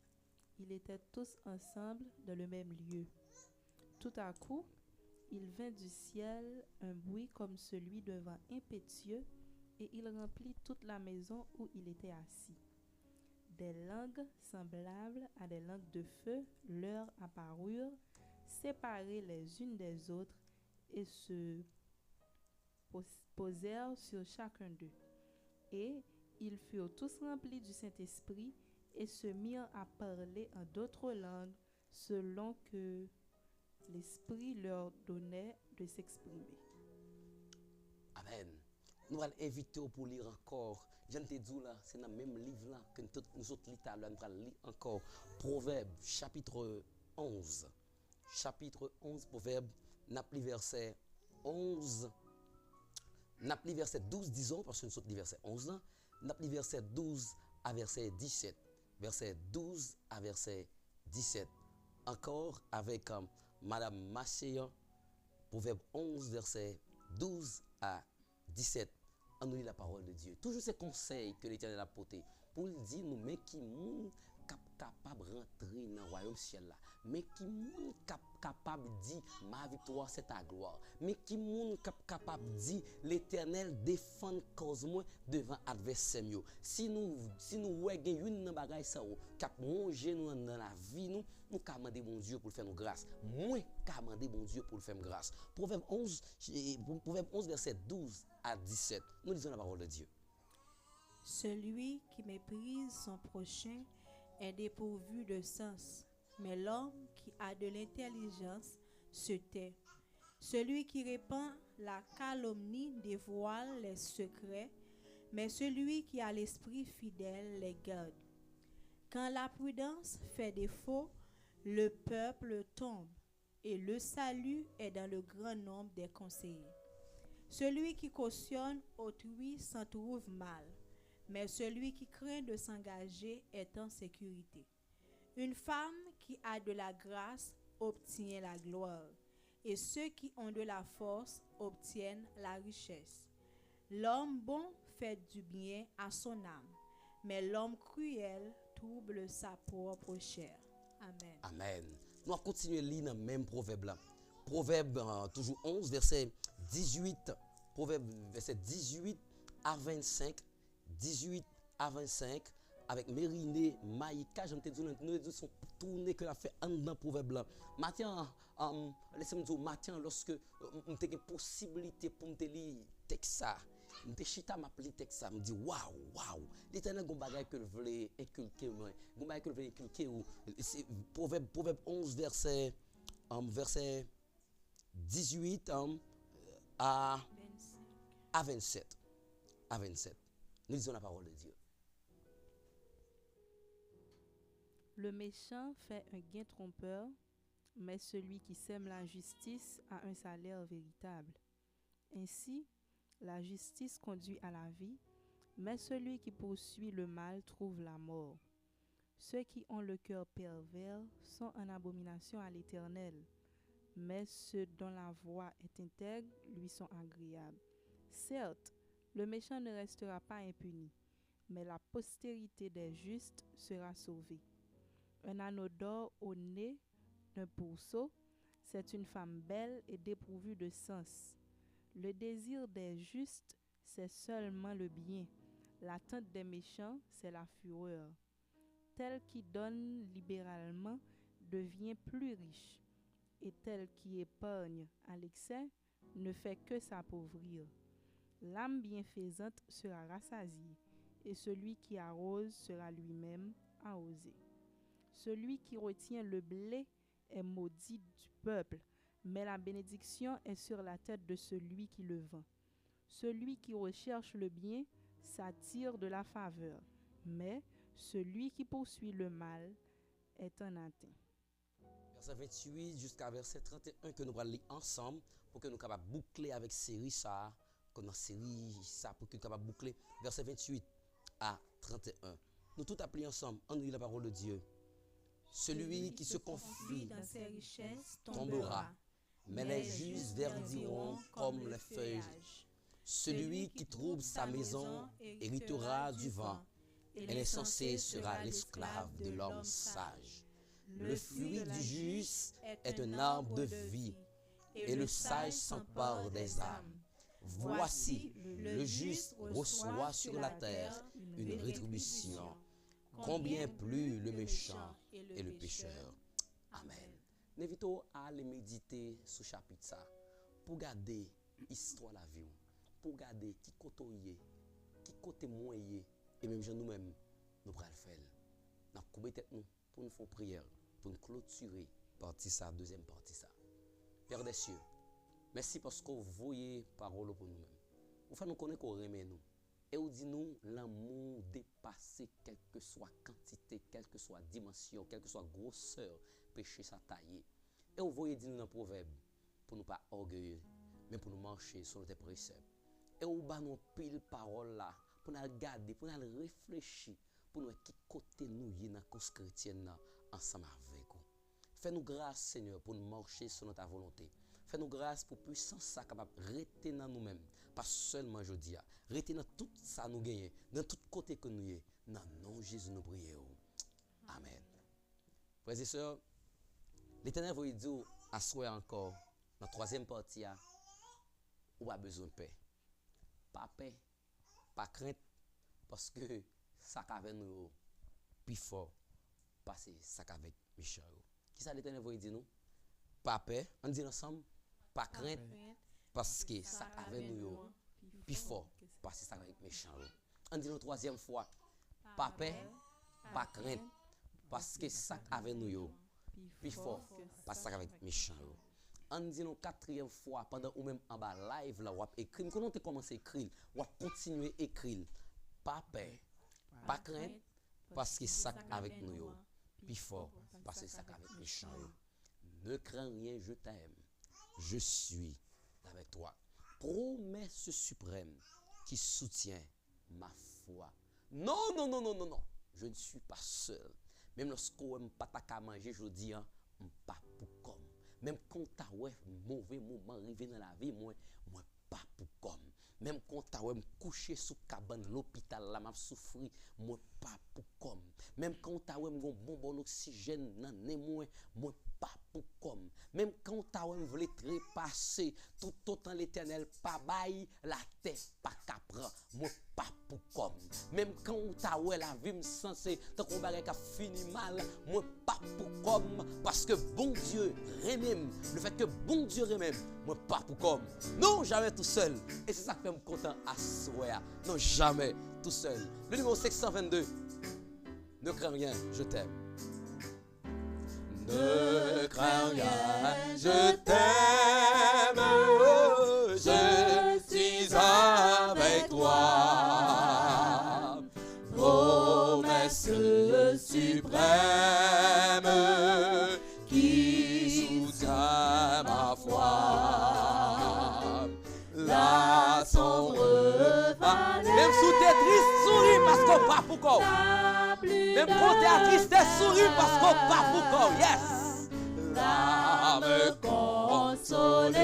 ils étaient tous ensemble dans le même lieu. Tout à coup, il vint du ciel un bruit comme celui d'un vent impétueux, et il remplit toute la maison où il était assis. Des langues semblables à des langues de feu leur apparurent, séparées les unes des autres, et se posèrent sur chacun d'eux. Et ils furent tous remplis du Saint-Esprit et se mirent à parler en d'autres langues selon que l'Esprit leur donnait de s'exprimer.
Amen. Nous allons inviter pour lire encore. Je te dis là, c'est dans le même livre là que nous autres lisons, nous allons lire encore. Proverbe chapitre 11. Chapitre 11, Proverbe, n'a plus verset 11. N'a plus verset 12, disons, parce que nous autres lisons verset 11 là. N'a plus verset 12 à verset 17. Verset 12 à verset 17. Encore avec Madame Machéan, Proverbe 11, verset 12 à 17. On nous lit la parole de Dieu. Toujours ces conseils que l'Éternel a portés pour dire nous, mais qui moun cap capable de rentrer dans le royaume ciel là. Mais qui monde capable de dire ma victoire c'est ta gloire. Mais qui monde capable de dire l'Éternel défend cause moi devant adversaire yo. Si nous ouais une nan bagay ça cap manger nous dans la vie nous ka demander bon Dieu pour faire nous grâce. Moi ka demander bon Dieu pour faire grâce. Proverbe 11 verset 12 à 17. Nous lisons la parole de Dieu.
Celui qui méprise son prochain est dépourvu de sens, mais l'homme qui a de l'intelligence se tait. Celui qui répand la calomnie dévoile les secrets, mais celui qui a l'esprit fidèle les garde. Quand la prudence fait défaut, le peuple tombe, et le salut est dans le grand nombre des conseillers. Celui qui cautionne autrui s'en trouve mal, mais celui qui craint de s'engager est en sécurité. Une femme qui a de la grâce obtient la gloire, et ceux qui ont de la force obtiennent la richesse. L'homme bon fait du bien à son âme, mais l'homme cruel trouble sa propre chair. Amen.
Amen. Nous allons continuer à lire dans le même proverbe là. Proverbe toujours 11, verset 18. Proverbe verset 18 à 25. 18 à 25. Avec Mériné, Maïka, je me dis, nous sont tournés que la fait en dans le proverbe là. Maintenant, laissez-moi dire, maintenant, lorsque on a une possibilité pour me lire texte ça, je chita m'appeler texte ça, me dit waouh, l'Éternel gon bagay que veut inculquer moi, gon bagay que veut inculquer ou proverbe 11 verset 18 à 27. À 27. Nous lisons la parole de Dieu.
Le méchant fait un gain trompeur, mais celui qui sème la justice a un salaire véritable. Ainsi, la justice conduit à la vie, mais celui qui poursuit le mal trouve la mort. Ceux qui ont le cœur pervers sont en abomination à l'Éternel, mais ceux dont la voie est intègre lui sont agréables. Certes, le méchant ne restera pas impuni, mais la postérité des justes sera sauvée. Un anneau d'or au nez d'un pourceau, c'est une femme belle et dépourvue de sens. Le désir des justes, c'est seulement le bien. L'attente des méchants, c'est la fureur. Tel qui donne libéralement devient plus riche, et tel qui épargne à l'excès ne fait que s'appauvrir. L'âme bienfaisante sera rassasiée, et celui qui arrose sera lui-même arrosé. Celui qui retient le blé est maudit du peuple, mais la bénédiction est sur la tête de celui qui le vend. Celui qui recherche le bien s'attire de la faveur, mais celui qui poursuit le mal est un atteint.
Verset 28 jusqu'à verset 31 que nous allons lire ensemble pour que nous soyons capables de boucler avec série ça, pour que nous soyons capables de boucler verset 28 à 31. Nous tous appelons ensemble, on lit la parole de Dieu. Celui qui se confie
dans ses richesses
tombera, mais les justes verdiront comme les feuilles. Celui qui trouble sa maison héritera du vent, et l'insensé sera l'esclave de l'homme sage. Le fruit du juste est un arbre de vie, et le sage s'empare des âmes. Voici, le juste reçoit sur la terre une rétribution. Combien plus le méchant et le pécheur. Amen. N'invitons à aller méditer sur chapitre ça pour garder l'histoire de la vie, pour garder qui côté qui côté moyen et même nous-mêmes nous prenons le faire. Nous couper tête nous pour nous faire prière, pour nous clôturer partie ça, deuxième partie ça. Père des cieux, merci parce que vous voyez parole pour nous-mêmes. Vous faites nous connaître qu'on remet nous. Et vous dit nous, l'amour dépasse quelle que soit quantité, quelle que soit dimension, quelle que soit grosseur, péché ça taillé. Et vous voyez dit nous dans le proverbe, pour nous pas orgueilleux, mais pour nous marcher sur tes préceptes. Et vous ba nous pile parole là, pour nous regarder, pour nous réfléchir, pour nous qui côté nous y dans la cause chrétienne ensemble avec vous. Fais-nous grâce, Seigneur, pour nous marcher sur notre volonté. Fais-nous grâce pour puissance ça capable rester dans nous-mêmes, pas seulement aujourd'hui, rester dans tout ça nous gagnons, dans tout côté que nous y dans nom Jésus nous prions. Amen. Frères et sœurs, l'Éternel va dire à soi encore, dans la troisième partie, on a besoin de paix. Pas paix, pas crainte, parce que ça qu'avec nous, plus fort, parce que ça qu'avec méchant. Qui ça l'Éternel va dire nous? Pas paix, on dit ensemble, pas crainte, parce que ça qu'avec nous, plus fort, parce que ça qu'avec méchant. On dit une troisième fois, pas paix, pas crainte, parce que ça qu'avec nous, plus fort, parce que ça qu'avec méchant. On dit une quatrième fois, pendant ou même en bas live, là, on écrit, quand on a commencé à écrire, on continue à écrire, pas peur, pas crainte, parce que ça avec nous, plus fort, parce que ça avec méchant. Ne crains rien, je t'aime, je suis avec toi. Promesse suprême qui soutient ma foi. Non, non, non, non, non, non, je ne suis pas seul. Même lorsqu'on n'aime pas ta manger, je dis, on pas pour comme. Même quand tu as un mauvais moment arrivé dans la vie, moi pas pour comme. Même quand tu as couché sous cabane l'hôpital, là, m'a souffri, moi pas pour comme. Même quand tu as un bonbon d'oxygène dans le nez, moi pas pour comme. Même quand tu as voulu trépasser tout autant l'Éternel, pas bail la tête, pas capra, moi pas pour comme. Même quand tu as la vie sensée, tant qu'on va fini mal, moi pas pour comme. Parce que bon Dieu remède, le fait que bon Dieu remède, moi pas pour comme. Non, jamais tout seul. Et c'est ça qui fait me content à soir. Non, jamais tout seul. Le numéro 622. Ne crains rien, je t'aime. Ne crains rien, je t'aime. Je suis avec toi. Promesse suprême qui soutient ma foi. La sombre vallée. Même sous tes tristes, souris parce qu'on pas pour quoi. Même quand t'es à tristesse, souris parce qu'on pas pour quoi. Yes. Là me consoler.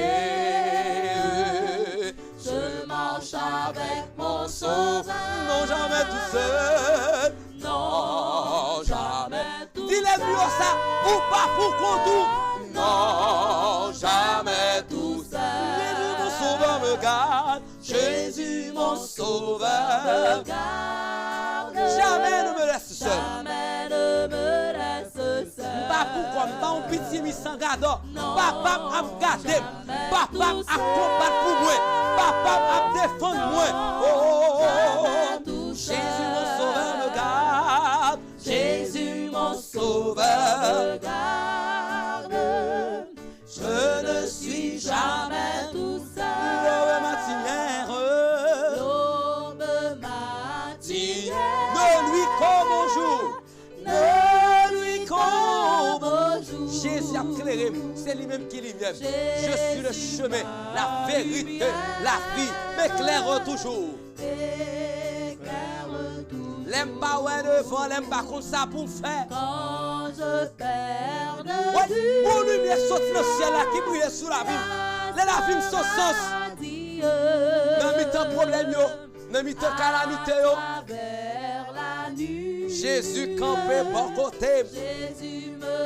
Je marche avec mon sauveur. Non, jamais tout seul. Non, jamais tout seul. Dis-le mieux ça, ou pas pour qu'on tout. Non, jamais tout seul. Jésus mon sauveur me garde. Jésus mon sauveur me garde. Jamais ne me laisse seul.
Jamais ne me laisse seul.
Pas pourquoi, pas un petit mis sans garde. Papa a gardé. Papa a combattu pour moi. Papa a défendu moi. Oh, Jésus mon sauveur me garde. Jésus mon sauveur me garde. Je ne suis jamais tout seul. L'aube matinière.
L'aube matinière.
Ne lui comme au jour. Ne lui comme au jour. Jésus a éclairé. C'est lui-même qui lumière. Je suis le chemin, la vérité, la vie. M'éclaire toujours. L'aime pas ouais devant, l'aime pas comme ça pour me faire.
Quand je perds de
vue. Pour lumière sorti dans le ciel là qui brille sous la vie. La vie me sans sens. Dans mi-temps problème yo, dans mi-temps calamité yo. Jésus campé bon côté.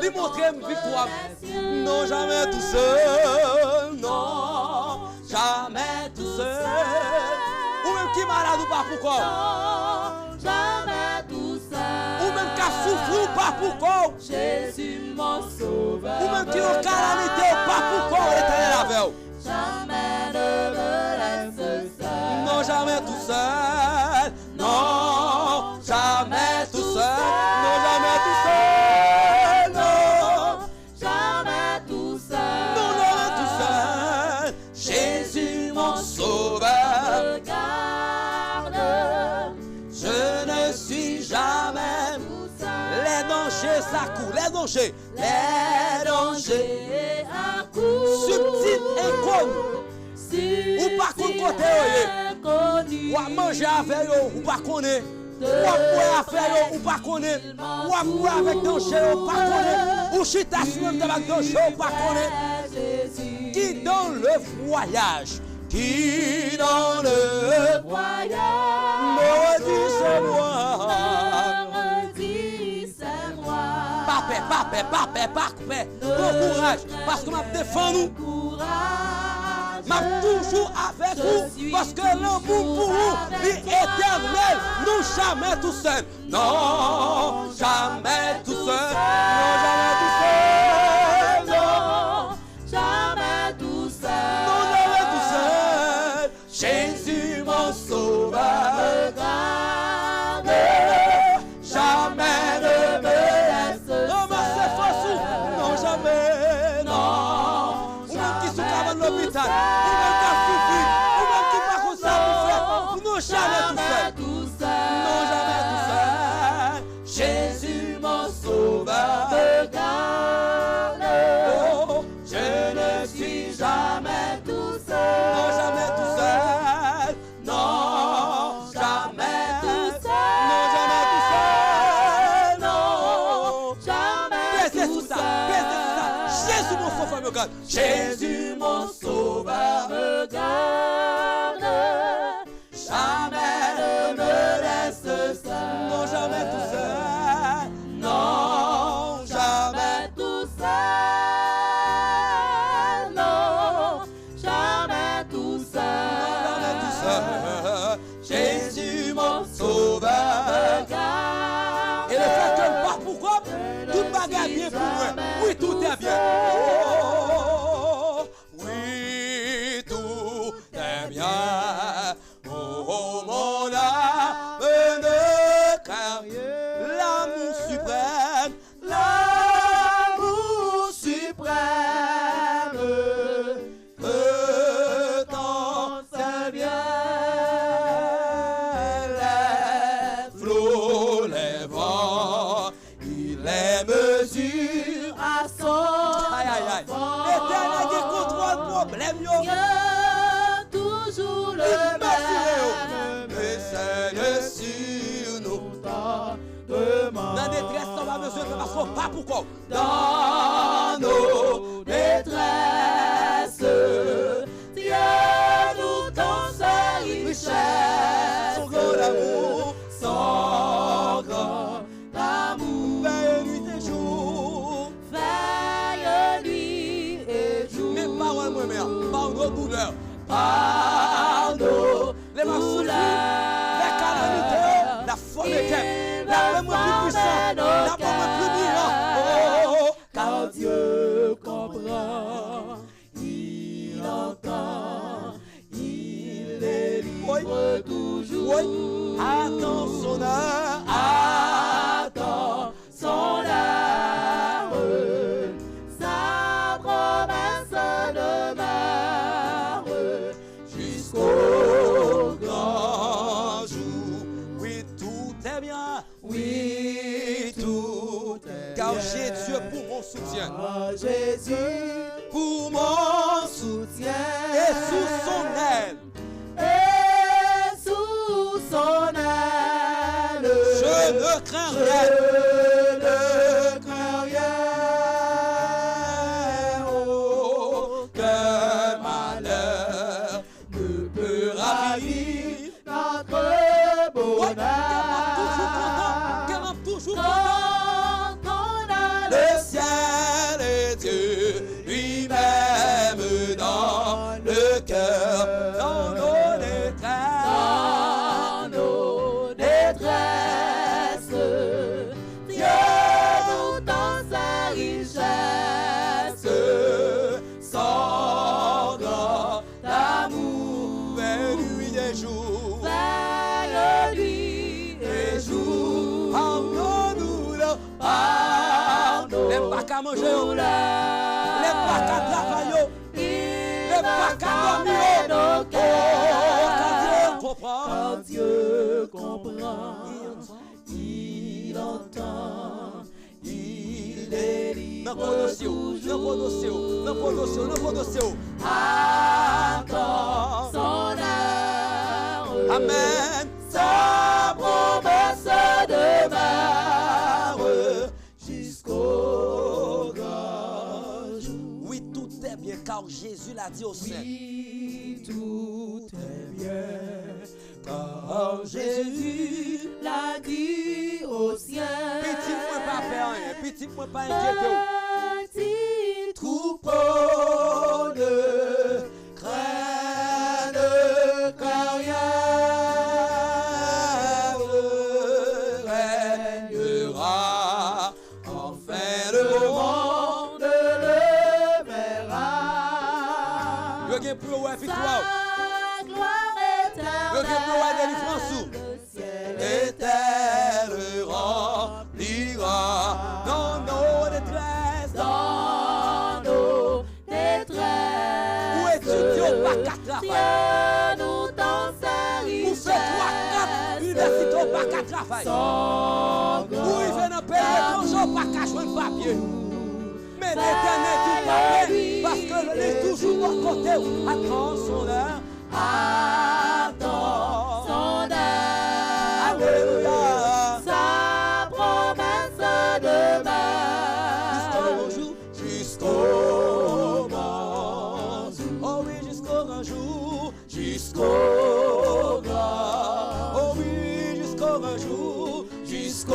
Lui montrer une victoire. Non, jamais tout seul. Non, jamais tout seul. Ou même qui malade ou pas pourquoi.
Jamais tout seul.
Ou même qui souffre ou pas pourquoi.
Jésus mon sauveur.
Ou même qui a calamité ou pas pourquoi. L'Éternel avec vous.
Jamais ne me laisse seul.
Non, jamais tout seul. Non, jamais tout seul. Non, jamais tout seul. Non,
jamais tout seul.
Non, jamais tout seul. Jésus mon sauveur
me garde.
Je ne suis jamais
tout seul.
Les dangers à coup, les dangers.
Les dangers à coup.
Subtil inconnus. Ou pas qu'on côté ou à manger avec eux ou pas connaître. Ou à boire avec eux ou pas connaître. Ou à boire avec danger ou pas connaître. Ou chita sur même avec danger ou pas connaître. Qui dans le voyage. Qui dans le
voyage.
Maudit c'est moi.
Maudit c'est moi.
Pas paix, pas paix. Bon courage, parce que m'a défend nous. M'a toujours avec vous, parce que l'amour pour vous est éternel. Nous jamais tout seul. Non, jamais tout seul. Non, jamais tout seul.
Non, jamais tout seul.
Non, jamais tout seul. Jésus mon sauveur.
Regarde,
Jamais
ne me laisse
non, mais c'est facile. Non, jamais. Non. Ou même qui sont à l'hôpital. Ou même qui a souffert. Ou même qui pas comme ça pour faire. Non, jamais tout seul.
tout seul.
Non, jamais tout seul. Jésus mon sauveur.
Regarde,
Oh,
je ne suis jamais tout seul.
non, jamais tout seul. Non, jamais
tout seul.
Non, jamais tout seul.
Non, jamais
Baissez
tout
sous ça.
seul.
Baissez sous ça. Jésus mon sauveur me garde. Jésus mon sauveur.
Regarde, jamais ne me laisse seul.
Non, jamais tout seul. Non, jamais.
Jamais tout seul. Non, jamais tout
Jamais tout
seul.
seul. Jésus mon sauveur.
Regarde,
Et le fait que le pas pourquoi tout bagarre bien pour moi. Oui, tout est bien. Oh, oui, tout est bien. Oh, mon âme ne craint rien. L'amour suprême.
l'amour suprême,
Que tant
c'est bien.
les flots, les vents, il les mesure.
À son
Aïe, aïe, aïe. L'éternel qui contrôle le problème, yo.
Dieu, toujours le même.
Mais c'est sur nous. Dans la détresse, on va besoin de parce qu'on pas pourquoi.
Dans nos détresses, Dieu nous donne sa richesse,
Son grand amour,
son grand amour,
veille nuit et jour.
veille nuit et jour.
Mes paroles, moi, mère, par nos douleurs,
Par nos
les massifs, les calamités, la forme éternelle, la paix moins plus puissante, la paix moins plus brillante. Oh, oh, oh.
Car Dieu comprend, il entend, il délivre toujours.
Oui, attends son heure.
Attends son heure, sa promesse demeure jusqu'au
Grand jour, oui, tout est bien.
oui, tout est
Car
bien.
j'ai Dieu pour mon soutien.
Oh, Jésus,
Pour mon
soutien
et sous son aile,
et sous son aile,
je ne crains
je
rien.
ne crains rien.
Aucun malheur
Ne peut ravir notre
Ouais,
bonheur.
car toujours content.
Quand on a
Le ciel et Dieu lui-même dans le cœur, dans nos détresses.
dans nos détresses, Dieu nous donne sa richesse,
Sans grand
d'amour,
vers nuit et jour.
veille nuit et jour.
Pardonne-nous le
Pardonne
les pas qu'à manger, les pas qu'à travailler, les pas qu'à dormir.
nos
Oh,
cœurs.
quand Dieu comprend.
Quand Dieu comprend, il entend, il délivre toujours. Attends son heure.
Amen.
Sa promesse demeure jusqu'au grand jour.
Oui, tout est bien car Jésus l'a dit au Saint.
Oui, tout est bien, car Jésus l'a dit au ciel.
Petit moi pas faire rien, petit petit, moi pas inquiété.
Petit
Troupeau
de crâne carrière régnera, enfin le monde le verra.
Yo gen pour ouais victoire.
Sa gloire
Yo gen pour ouais délivrance.
éternelle, le ciel
L'éternel remplira dans nos détresses.
dans nos détresses.
Où es-tu, Dieu, pas quatre travail?
Dieu nous dans sa
Où fait 3-4 universités, pas quatre travail?
Son
Où il fait dans le pays étranger, pas qu'à joindre papier. Mais l'éternel tout papier, parce que le est toujours bon côté. Attends son heure.
attend son heure.
Alléluia.
Sa promesse demeure
Jusqu'au grand jour. Oh oui, jusqu'au grand jour. Jusqu'au grand. Oh oui, jusqu'au grand jour. Jusqu'au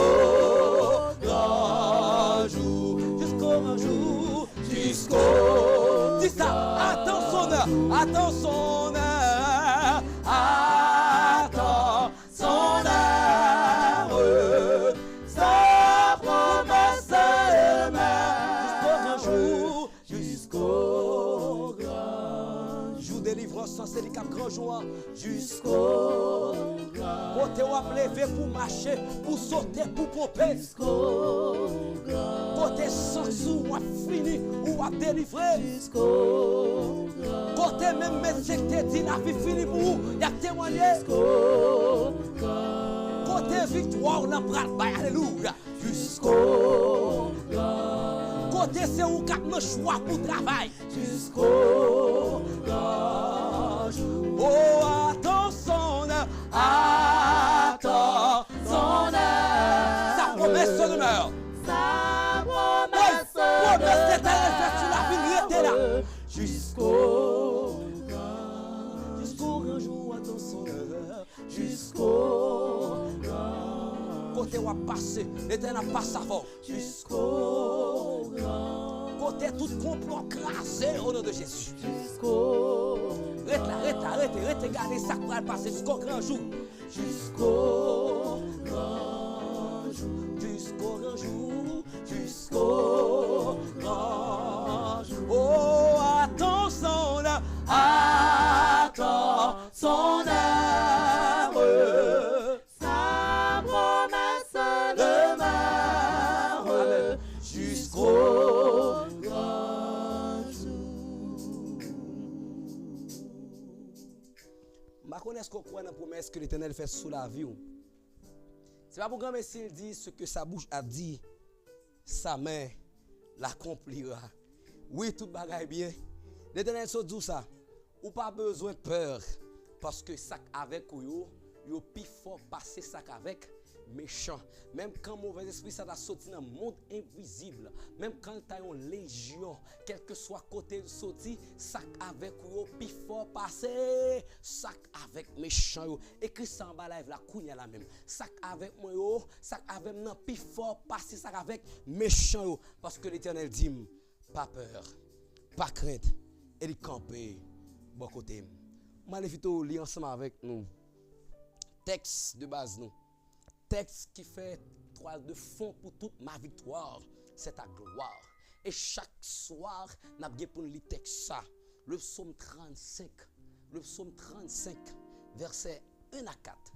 grand jour. Jusqu'au grand jour. Jusqu'au. Dis ça. Attends son heure. Attends son heure. Attends son heure. Sa promesse demeure. Jusqu'au grand jour. Délivrance sans c'est les cap grand jour. Jusqu'au grand. Côté ou lever pour marcher, pour sauter, pour pomper. Côté sans sous ou fini ou à délivrer. Côté même métier que t'es dit la vie finie pour vous, y a témoigné. Côté victoire on a bras le alléluia. Jusqu'au grand. Côté c'est où cap nos choix pour travail. Jusqu'au grand jour. Oh attends son heure. Attends son heure. Sa promesse se demeure.
Sa promesse
Promesse d'éternel fait sur la vie, était là. Jusqu'au grand jour, attends son heure. Jusqu'au grand. Côté où a passé, l'éternel passe avant. Jusqu'au grand. Côté tout complot crasé au nom de Jésus. Arrête, gardez ça pour passer jusqu'au grand jour. Jusqu'au grand jour. Jusqu'au grand jour. Jusqu'au grand jour. Oh, attends son heure. Attends son heure.
Sa promesse demeure
Jusqu'au grand jour. Je connais ce qu'on croit dans la promesse que l'Éternel fait sous la vie. C'est pas pour grand messie il dit ce que sa bouche a dit, sa main l'accomplira. Oui, tout bagaille bien. L'Éternel se dit ça. Ou pas besoin de peur. Parce que ça avec vous, yo plus fort passer ça avec méchant. Même quand mauvais esprit ça t'a sorti dans le monde invisible, même quand tu as une légion, quel que soit côté de sorti, ça avec vous plus fort passer ça avec méchant yo. Écrit ça en bas live la kounya la même. Ça avec moi yo, ça avec non plus fort passer ça avec méchant yo parce que l'Éternel dit pas peur, pas crainte, et il camper bon côté. Maléfito lit ensemble avec nous. Texte de base nous. Texte qui fait toile de fond pour toute ma victoire, c'est ta gloire. Et chaque soir, n'a bien pour lire texte ça. Le psaume 35, verset 1 à 4.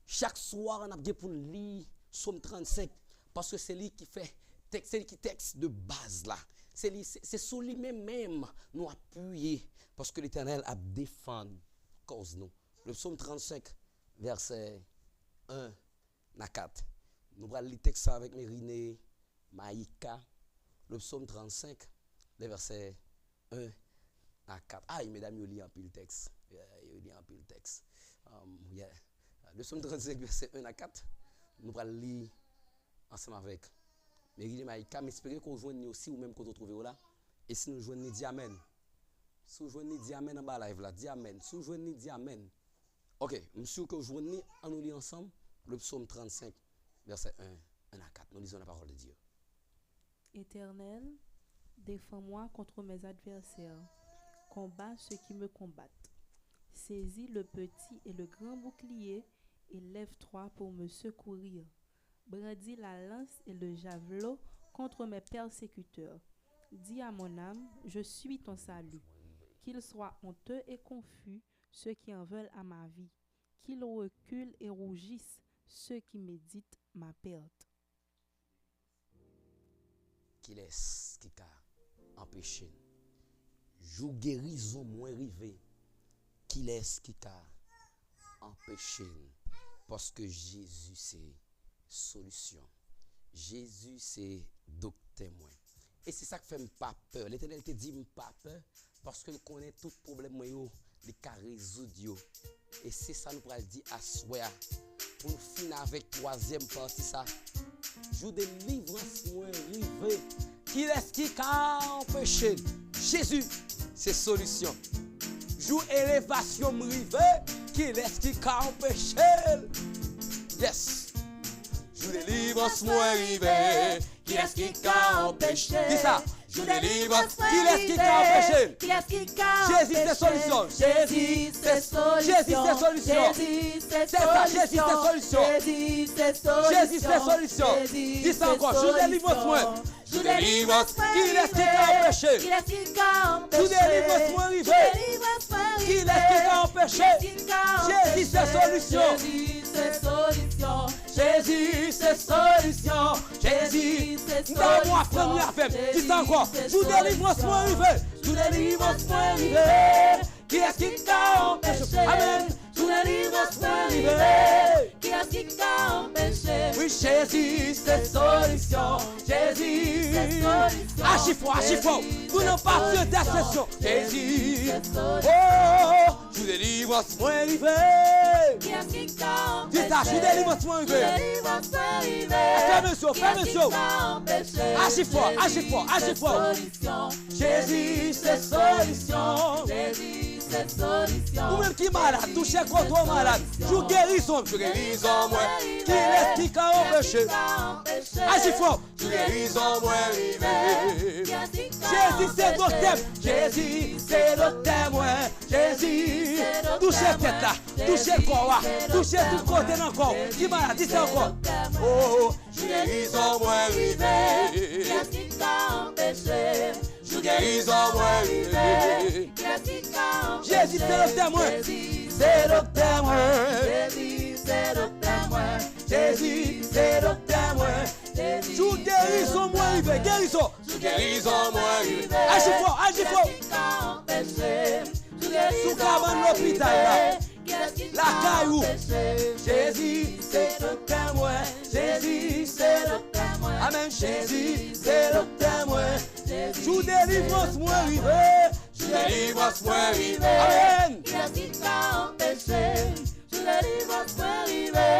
Chaque soir, on a bien pour lire psaume 35 parce que c'est lui qui fait texte, c'est lui qui texte de base là. C'est sur lui-même nous appuyer parce que l'Éternel a défendu cause nous. Le psaume 35, verset 1 à 4. Nous allons lire le texte avec Mériné, Maïka, le psaume 35, les versets 1 à 4. Ah, mesdames, vous lisez un peu le texte. Vous lisez un peu le texte. Le psaume 35, verset 1 à 4. Nous allons lire ensemble avec Mériné, Maïka. J'espère qu'on joigne aussi ou même qu'on se trouve là. Et si nous joignons, dis Amen. Si vous joignez, dis Amen en bas live là. Dis Amen. Si vous joignez, dis Amen. Ok, monsieur que vous joignez, on nous lit ensemble le psaume 35, verset 1 à 4. Nous lisons la parole de Dieu.
Éternel, défends-moi contre mes adversaires. Combat ceux qui me combattent. Saisis le petit et le grand bouclier et lève-toi pour me secourir. Brandis la lance et le javelot contre mes persécuteurs. Dis à mon âme, je suis ton salut. Qu'ils soient honteux et confus, ceux qui en veulent à ma vie. Qu'ils reculent et rougissent, ceux qui méditent ma perte.
Qui laisse qui a empêché. Jou guérison moins rivé. Qui laisse qui a empêché. Parce que Jésus c'est solution. Jésus c'est docteur moi. Et c'est ça qui fait pas peur. L'Éternel te dit pas peur parce que nous connaît tout problème moi yo, les cas résoudre yo. Et c'est ça nous pral dire à soir pour nous finir avec troisième partie ça. Jour de délivrance moi rivé. Qui laisse qui a empêché. Jésus c'est solution. Jour élévation rivé. Qui laisse qui a empêché. Yes. Jour délivrance moi rivé.
Qui est-ce qui a empêché?
Dis ça.
Je délivre.
Qui est-ce qui a empêché?
Qui est-ce qui a
Jésus c'est
empêché?
solution.
Jésus c'est solution.
Jésus c'est solution.
Jésus c'est
C'est ça, Jésus c'est solution.
Jésus c'est solution.
Jésus c'est solution. Dis ça encore. Je délivre moi.
Je délivre.
Qui est-ce qui a empêché?
Qui est-ce qui a empêché?
Je délivre moi rivé. Qui est-ce qui a empêché? Jésus c'est solution.
Jésus c'est solution.
Jésus c'est solution. Jésus
c'est solution.
Donne-moi première femme. Dis ça encore. Je délivre moi rivé. Je délivre moi rivé. Qui est-ce qui a empêché? Amen.
Je délivre moi rivé. Qui est-ce qui a empêché?
Oui, Jésus, c'est solution. Jésus, agis fort. Vous n'en pas de déception. Jésus, oh, je délivre moi rivé.
Qui est-ce qui a
Dis ça, je délivre moi rivé. Fais monsieur. Agis fort. Jésus, c'est solution.
Cette solution.
Ou même qui est malade, touché contre malade. Je guérison moi. Qui est-ce qui a empêché? Agis fort. Je guérison moi rivé. Jésus c'est docteur. Jésus c'est docteur moi. Jésus. Touchez tête là. Touchez corps là. Touchez tout côté dans corps. Qui malade, dis ça encore. Oh, je guérison moi rivé.
Qu'est-ce qui t'a empêché?
Je guérison moi rivé.
Qu'est-ce qui t'a empêché?
Jésus c'est docteur moi. C'est docteur moi.
Jésus c'est docteur moi.
Jésus c'est docteur moi. Sous guérison moi rivé. Guérison.
Sous guérison moi rivé.
Agis fort.
Qu'est-ce qui t'a empêché?
Sous cabane l'hôpital là. La caillou. Jésus c'est docteur moi. Jésus c'est docteur moi. Amen. Jésus c'est docteur moi. Sous délivrance moi rivé. Sous délivrance moi rivé. Amen.
Qu'est-ce qui t'a empêché? Sous délivrance moi rivé.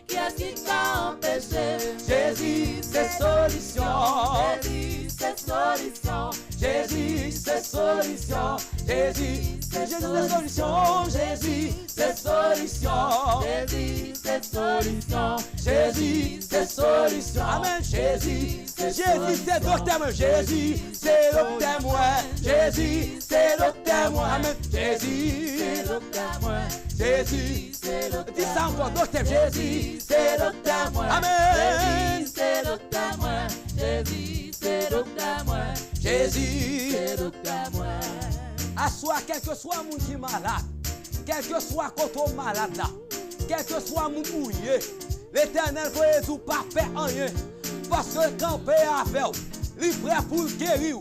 Qu'est-ce qui t'a empêché?
Jésus c'est solution.
Jésus c'est solution.
Jésus c'est solution. Jésus c'est solution. Jésus c'est solution.
Jésus c'est solution.
Jésus c'est solution. Amen. Jésus c'est docteur moi. Jésus c'est docteur moi. Jésus c'est docteur moi. Amen. Jésus
c'est docteur moi.
Jésus
c'est docteur.
Dis ça encore docteur. Jésus c'est docteur moi. Amen.
Jésus c'est docteur moi. Jésus c'est docteur moi.
Jésus
c'est docteur moi.
À soi, quel que soit mon qui est malade, quel que soit quand on est malade là, quel que soit mon mouillé, l'Éternel peut résoudre pas faire rien. Parce que quand on a faire, il est prêt pour guérir,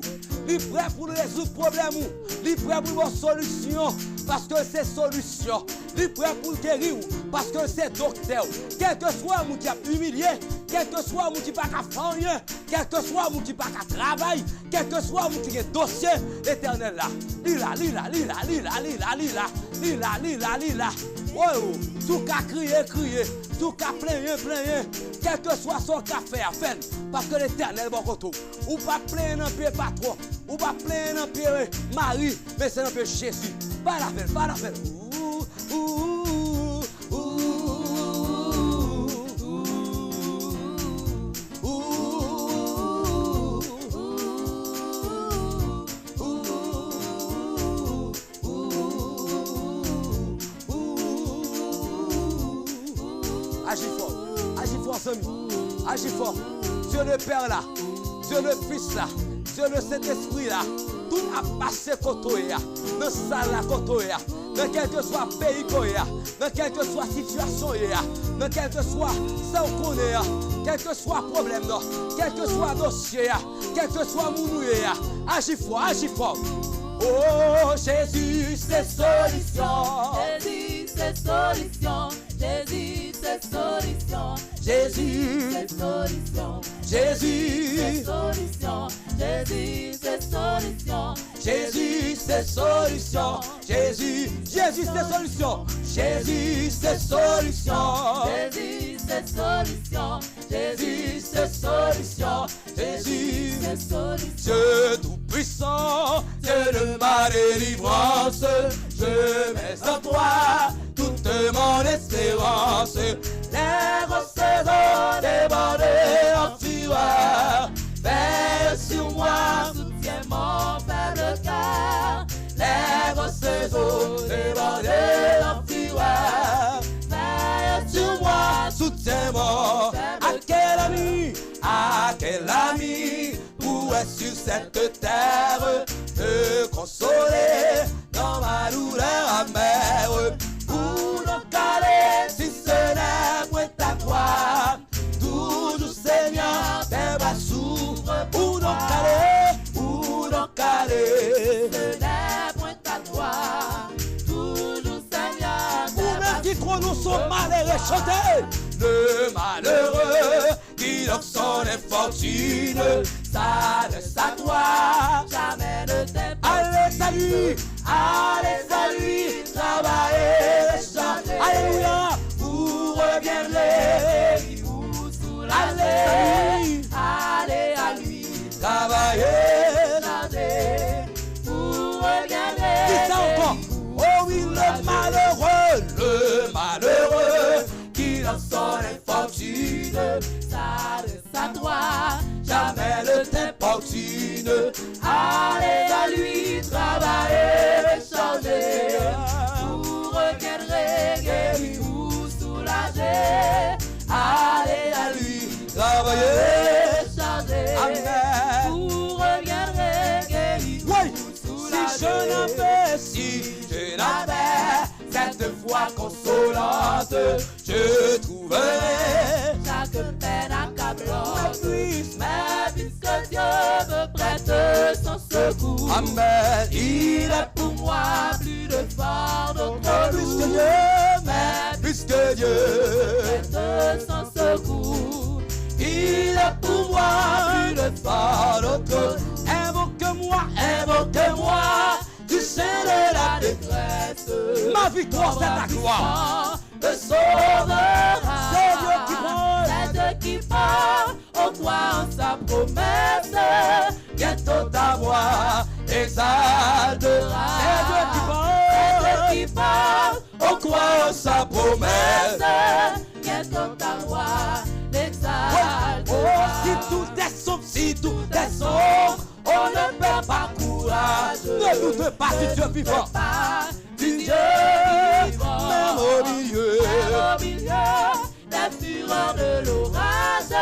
il est prêt pour résoudre le problème, il est prêt pour avoir solution. Parce que c'est solution. Il est prêt pour guérir parce que c'est docteur. Quel que soit mon qui a humilié, quel que soit mon qui n'a pas faire rien, quel que soit mon qui n'a pas travailler, quel que soit mon qui a dossier, l'Éternel là. Lila. Oh, tout qu'à crier, tout qu'à plaigner, quel que soit son café à faire, parce que l'Éternel est bon côté. Ou pas plaindre dans pied patron, ou pas plaindre dans pied Marie, mais c'est dans pied Jésus. Pas la faire. Agis fort, amis. Agis fort. Dieu le Père là, Dieu le Fils là, Dieu le Saint-Esprit là, tout a passé côté là, dans la salle là côté là, dans quel que soit pays là, dans quelle que soit situation là, dans quel que soit ça on connaît là, quel que soit problème là, quel que soit dossier là, quel que soit mounoué là, agis fort, agis fort. Oh Jésus, c'est solution.
Jésus, c'est solution. Jésus, c'est solution.
Jésus,
c'est solution.
Jésus,
C'est solution. Jésus, c'est solution.
Jésus, c'est solution. Jésus, Jésus, c'est solution. Jésus, c'est solution.
Jésus, c'est solution.
Jésus, c'est solution. Jésus,
c'est solution.
Dieu tout-puissant, Dieu de ma délivrance, je mets en toi toute mon espérance. Les recevants débordés en fureur, veille sur moi,
Soutiens mon faible cœur.
les recevants débordés en fureur, veille sur moi, soutiens-moi. À quel ami pourrait sur cette terre me consoler dans ma douleur amère? Où donc aller si ce n'est point à toi? Toujours Seigneur, tes bras s'ouvrent. Où donc aller? Où donc aller?
Ce n'est point à toi. Toujours Seigneur,
Nous-mêmes qui croyons son malheur chanter. Le malheureux qui dans son infortune s'adresse à toi.
jamais ne t'est pas.
Allez à lui, travailler et chanter. Alléluia, vous reviendrez.
Ou soulager.
Allez
Allez à lui.
travailler.
Changer. Vous reviendrez.
Dis ça encore. Oh oui, le malheureux qui dans son infortune
S'adresse à toi.
jamais ne t'importune.
Allez à lui, travailler et changer. Vous reviendrez guéri ou soulagé. Allez à lui,
Travailler.
et changer.
Amen.
Vous reviendrez guéri
Oui,
ou
si
soulagé.
je n'avais cette foi consolante, je trouverais
Chaque peine accablante.
puisse.
Mais puisque Dieu me prête son secours,
Amen. Il est
pour moi plus de fort d'autre
puisque
loup.
Dieu m'aime, puisque Dieu
Prête son secours,
il est pour moi plus de fort d'autre. Invoque-moi du sein de la
détresse.
Ma victoire, c'est ta gloire.
Me sauvera.
C'est Dieu qui prend.
C'est Dieu qui prend. Au croit en sa promesse.
Bientôt ta voix exaltera. C'est Dieu qui
C'est Dieu
parle.
qui parle.
On croit en sa promesse.
Bientôt ta voix l'exaltera.
Oh, si tout est sombre, si tout est sombre, on ne perd pas courage. Ne doute pas du Dieu vivant. Du Dieu vivant. Même au milieu
des fureurs de l'orage.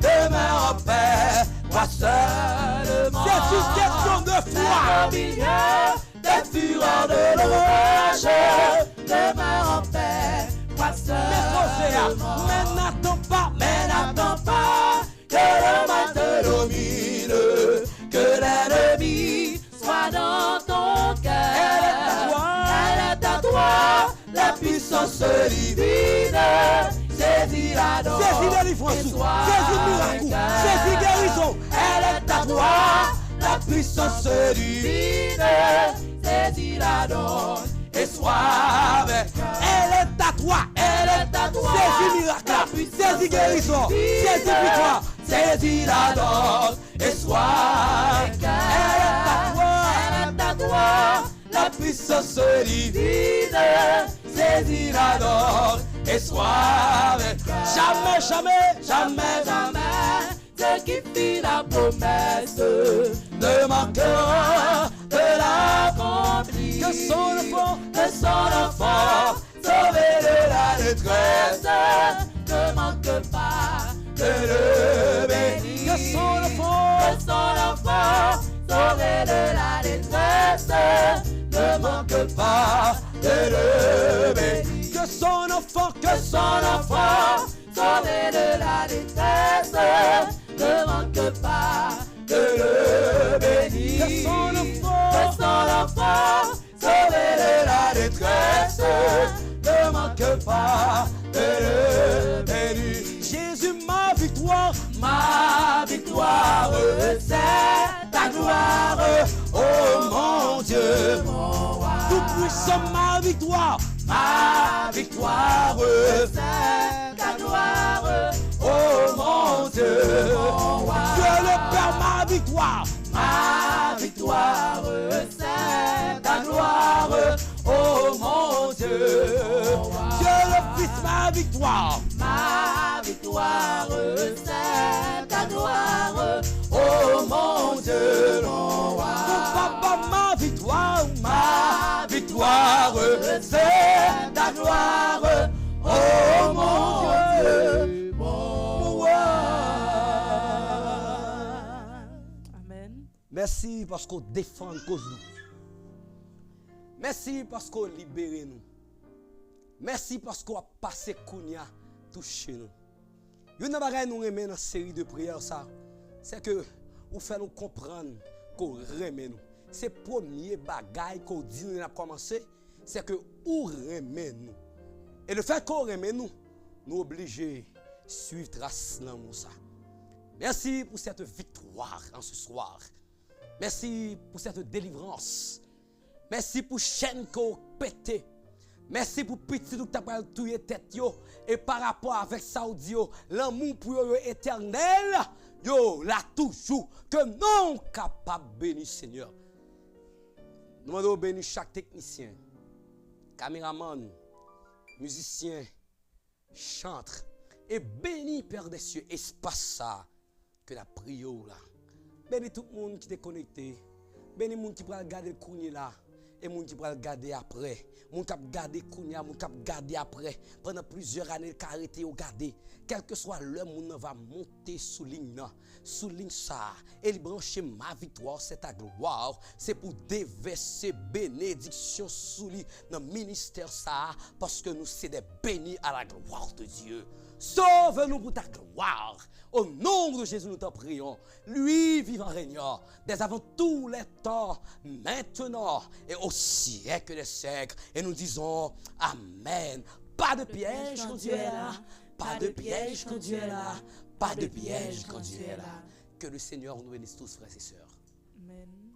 demeure en paix. Moi seulement. C'est une question de foi.
Au milieu des fureurs de l'orage. Demeure en paix. Moi seulement.
Mais n'attends pas que le mal te domine, que l'ennemi
Sois dans ton cœur.
Elle
Elle est à toi. La puissance divine. Saisis-la donc.
saisis délivrance,
Et sois
saisis miracle,
vainqueur.
saisis guérison. Elle est à toi, la puissance divine.
Saisis-la donc.
Et sois vainqueur. Elle est à toi,
Elle est à toi.
saisis miracle,
La puissance
saisis guérison,
divine.
saisis victoire. Saisis-la donc et sois
Vainqueur.
Elle est à toi,
Elle est à toi.
la puissance divine.
Divine.
Saisis-la donc et sois vainqueur. Jamais, jamais, jamais,
Jamais. Dieu qui fit la promesse
ne manquera de l'accomplir.
que son enfant
sauvé de la détresse. manque pas de le bénir. Que son enfant,
sauvé de la détresse, ne manque pas de le bénir.
Que son
enfant, sauvé de la détresse,
ne manque pas de le bénir. Jésus, ma victoire,
c'est ta gloire,
oh mon Dieu,
mon roi.
tout puissant, ma victoire,
C'est ta gloire,
oh mon Dieu,
mon roi.
Dieu le Père, ma victoire,
c'est ta gloire,
oh mon Dieu, Dieu le Fils, ma victoire,
c'est ta gloire,
oh mon Dieu,
mon roi.
mon papa, ma victoire, c'est ta gloire, oh mon Dieu, mon roi.
Amen.
Merci parce qu'on défend cause nous. Merci parce qu'on libère nous. Merci parce qu'on a passé Kounia touché nous. Une bagay nous remet dans la série de prières ça, c'est que vous fait nous comprendre qu'on remet nous. C'est premier bagay qu'on dit nous a commencé, c'est que vous remet nous. Et le fait qu'on remet nous, nous obligés suivre trace dans ça. Merci pour cette victoire en ce soir. Merci pour cette délivrance. Merci pour chaîne qu'on pété. Merci pour petit nous t'a pas touyer tête yo et par rapport avec ça yo, l'amour pour yo éternel, yo là toujours que non capable béni Seigneur. Nous demandons béni chaque technicien, caméraman, musicien, chantre et béni Père des cieux espace ça que la prière là. Béni tout le monde qui est connecté. Béni le monde qui va regarder le cournier là. Et le monde qui va regarder après. Le monde qui va regarder le cournier, le monde qui va regarder après. Pendant plusieurs années, il va arrêter de regarder. Quel que soit l'heure, le monde va monter sous ligne ça. Et il branche ma victoire, c'est ta gloire. C'est pour déverser bénédiction sous lui dans le ministère ça. Parce que nous sommes des bénis à la gloire de Dieu. Sauve-nous pour ta gloire. Au nom de Jésus, nous t'en prions. Lui vivant régnant, dès avant tous les temps, maintenant et au siècle des siècles. Et nous disons Amen. Pas de piège quand Dieu est là. Pas de piège quand Dieu est là. Pas de piège quand Dieu est là. Que le Seigneur nous bénisse tous, frères et sœurs.
Amen.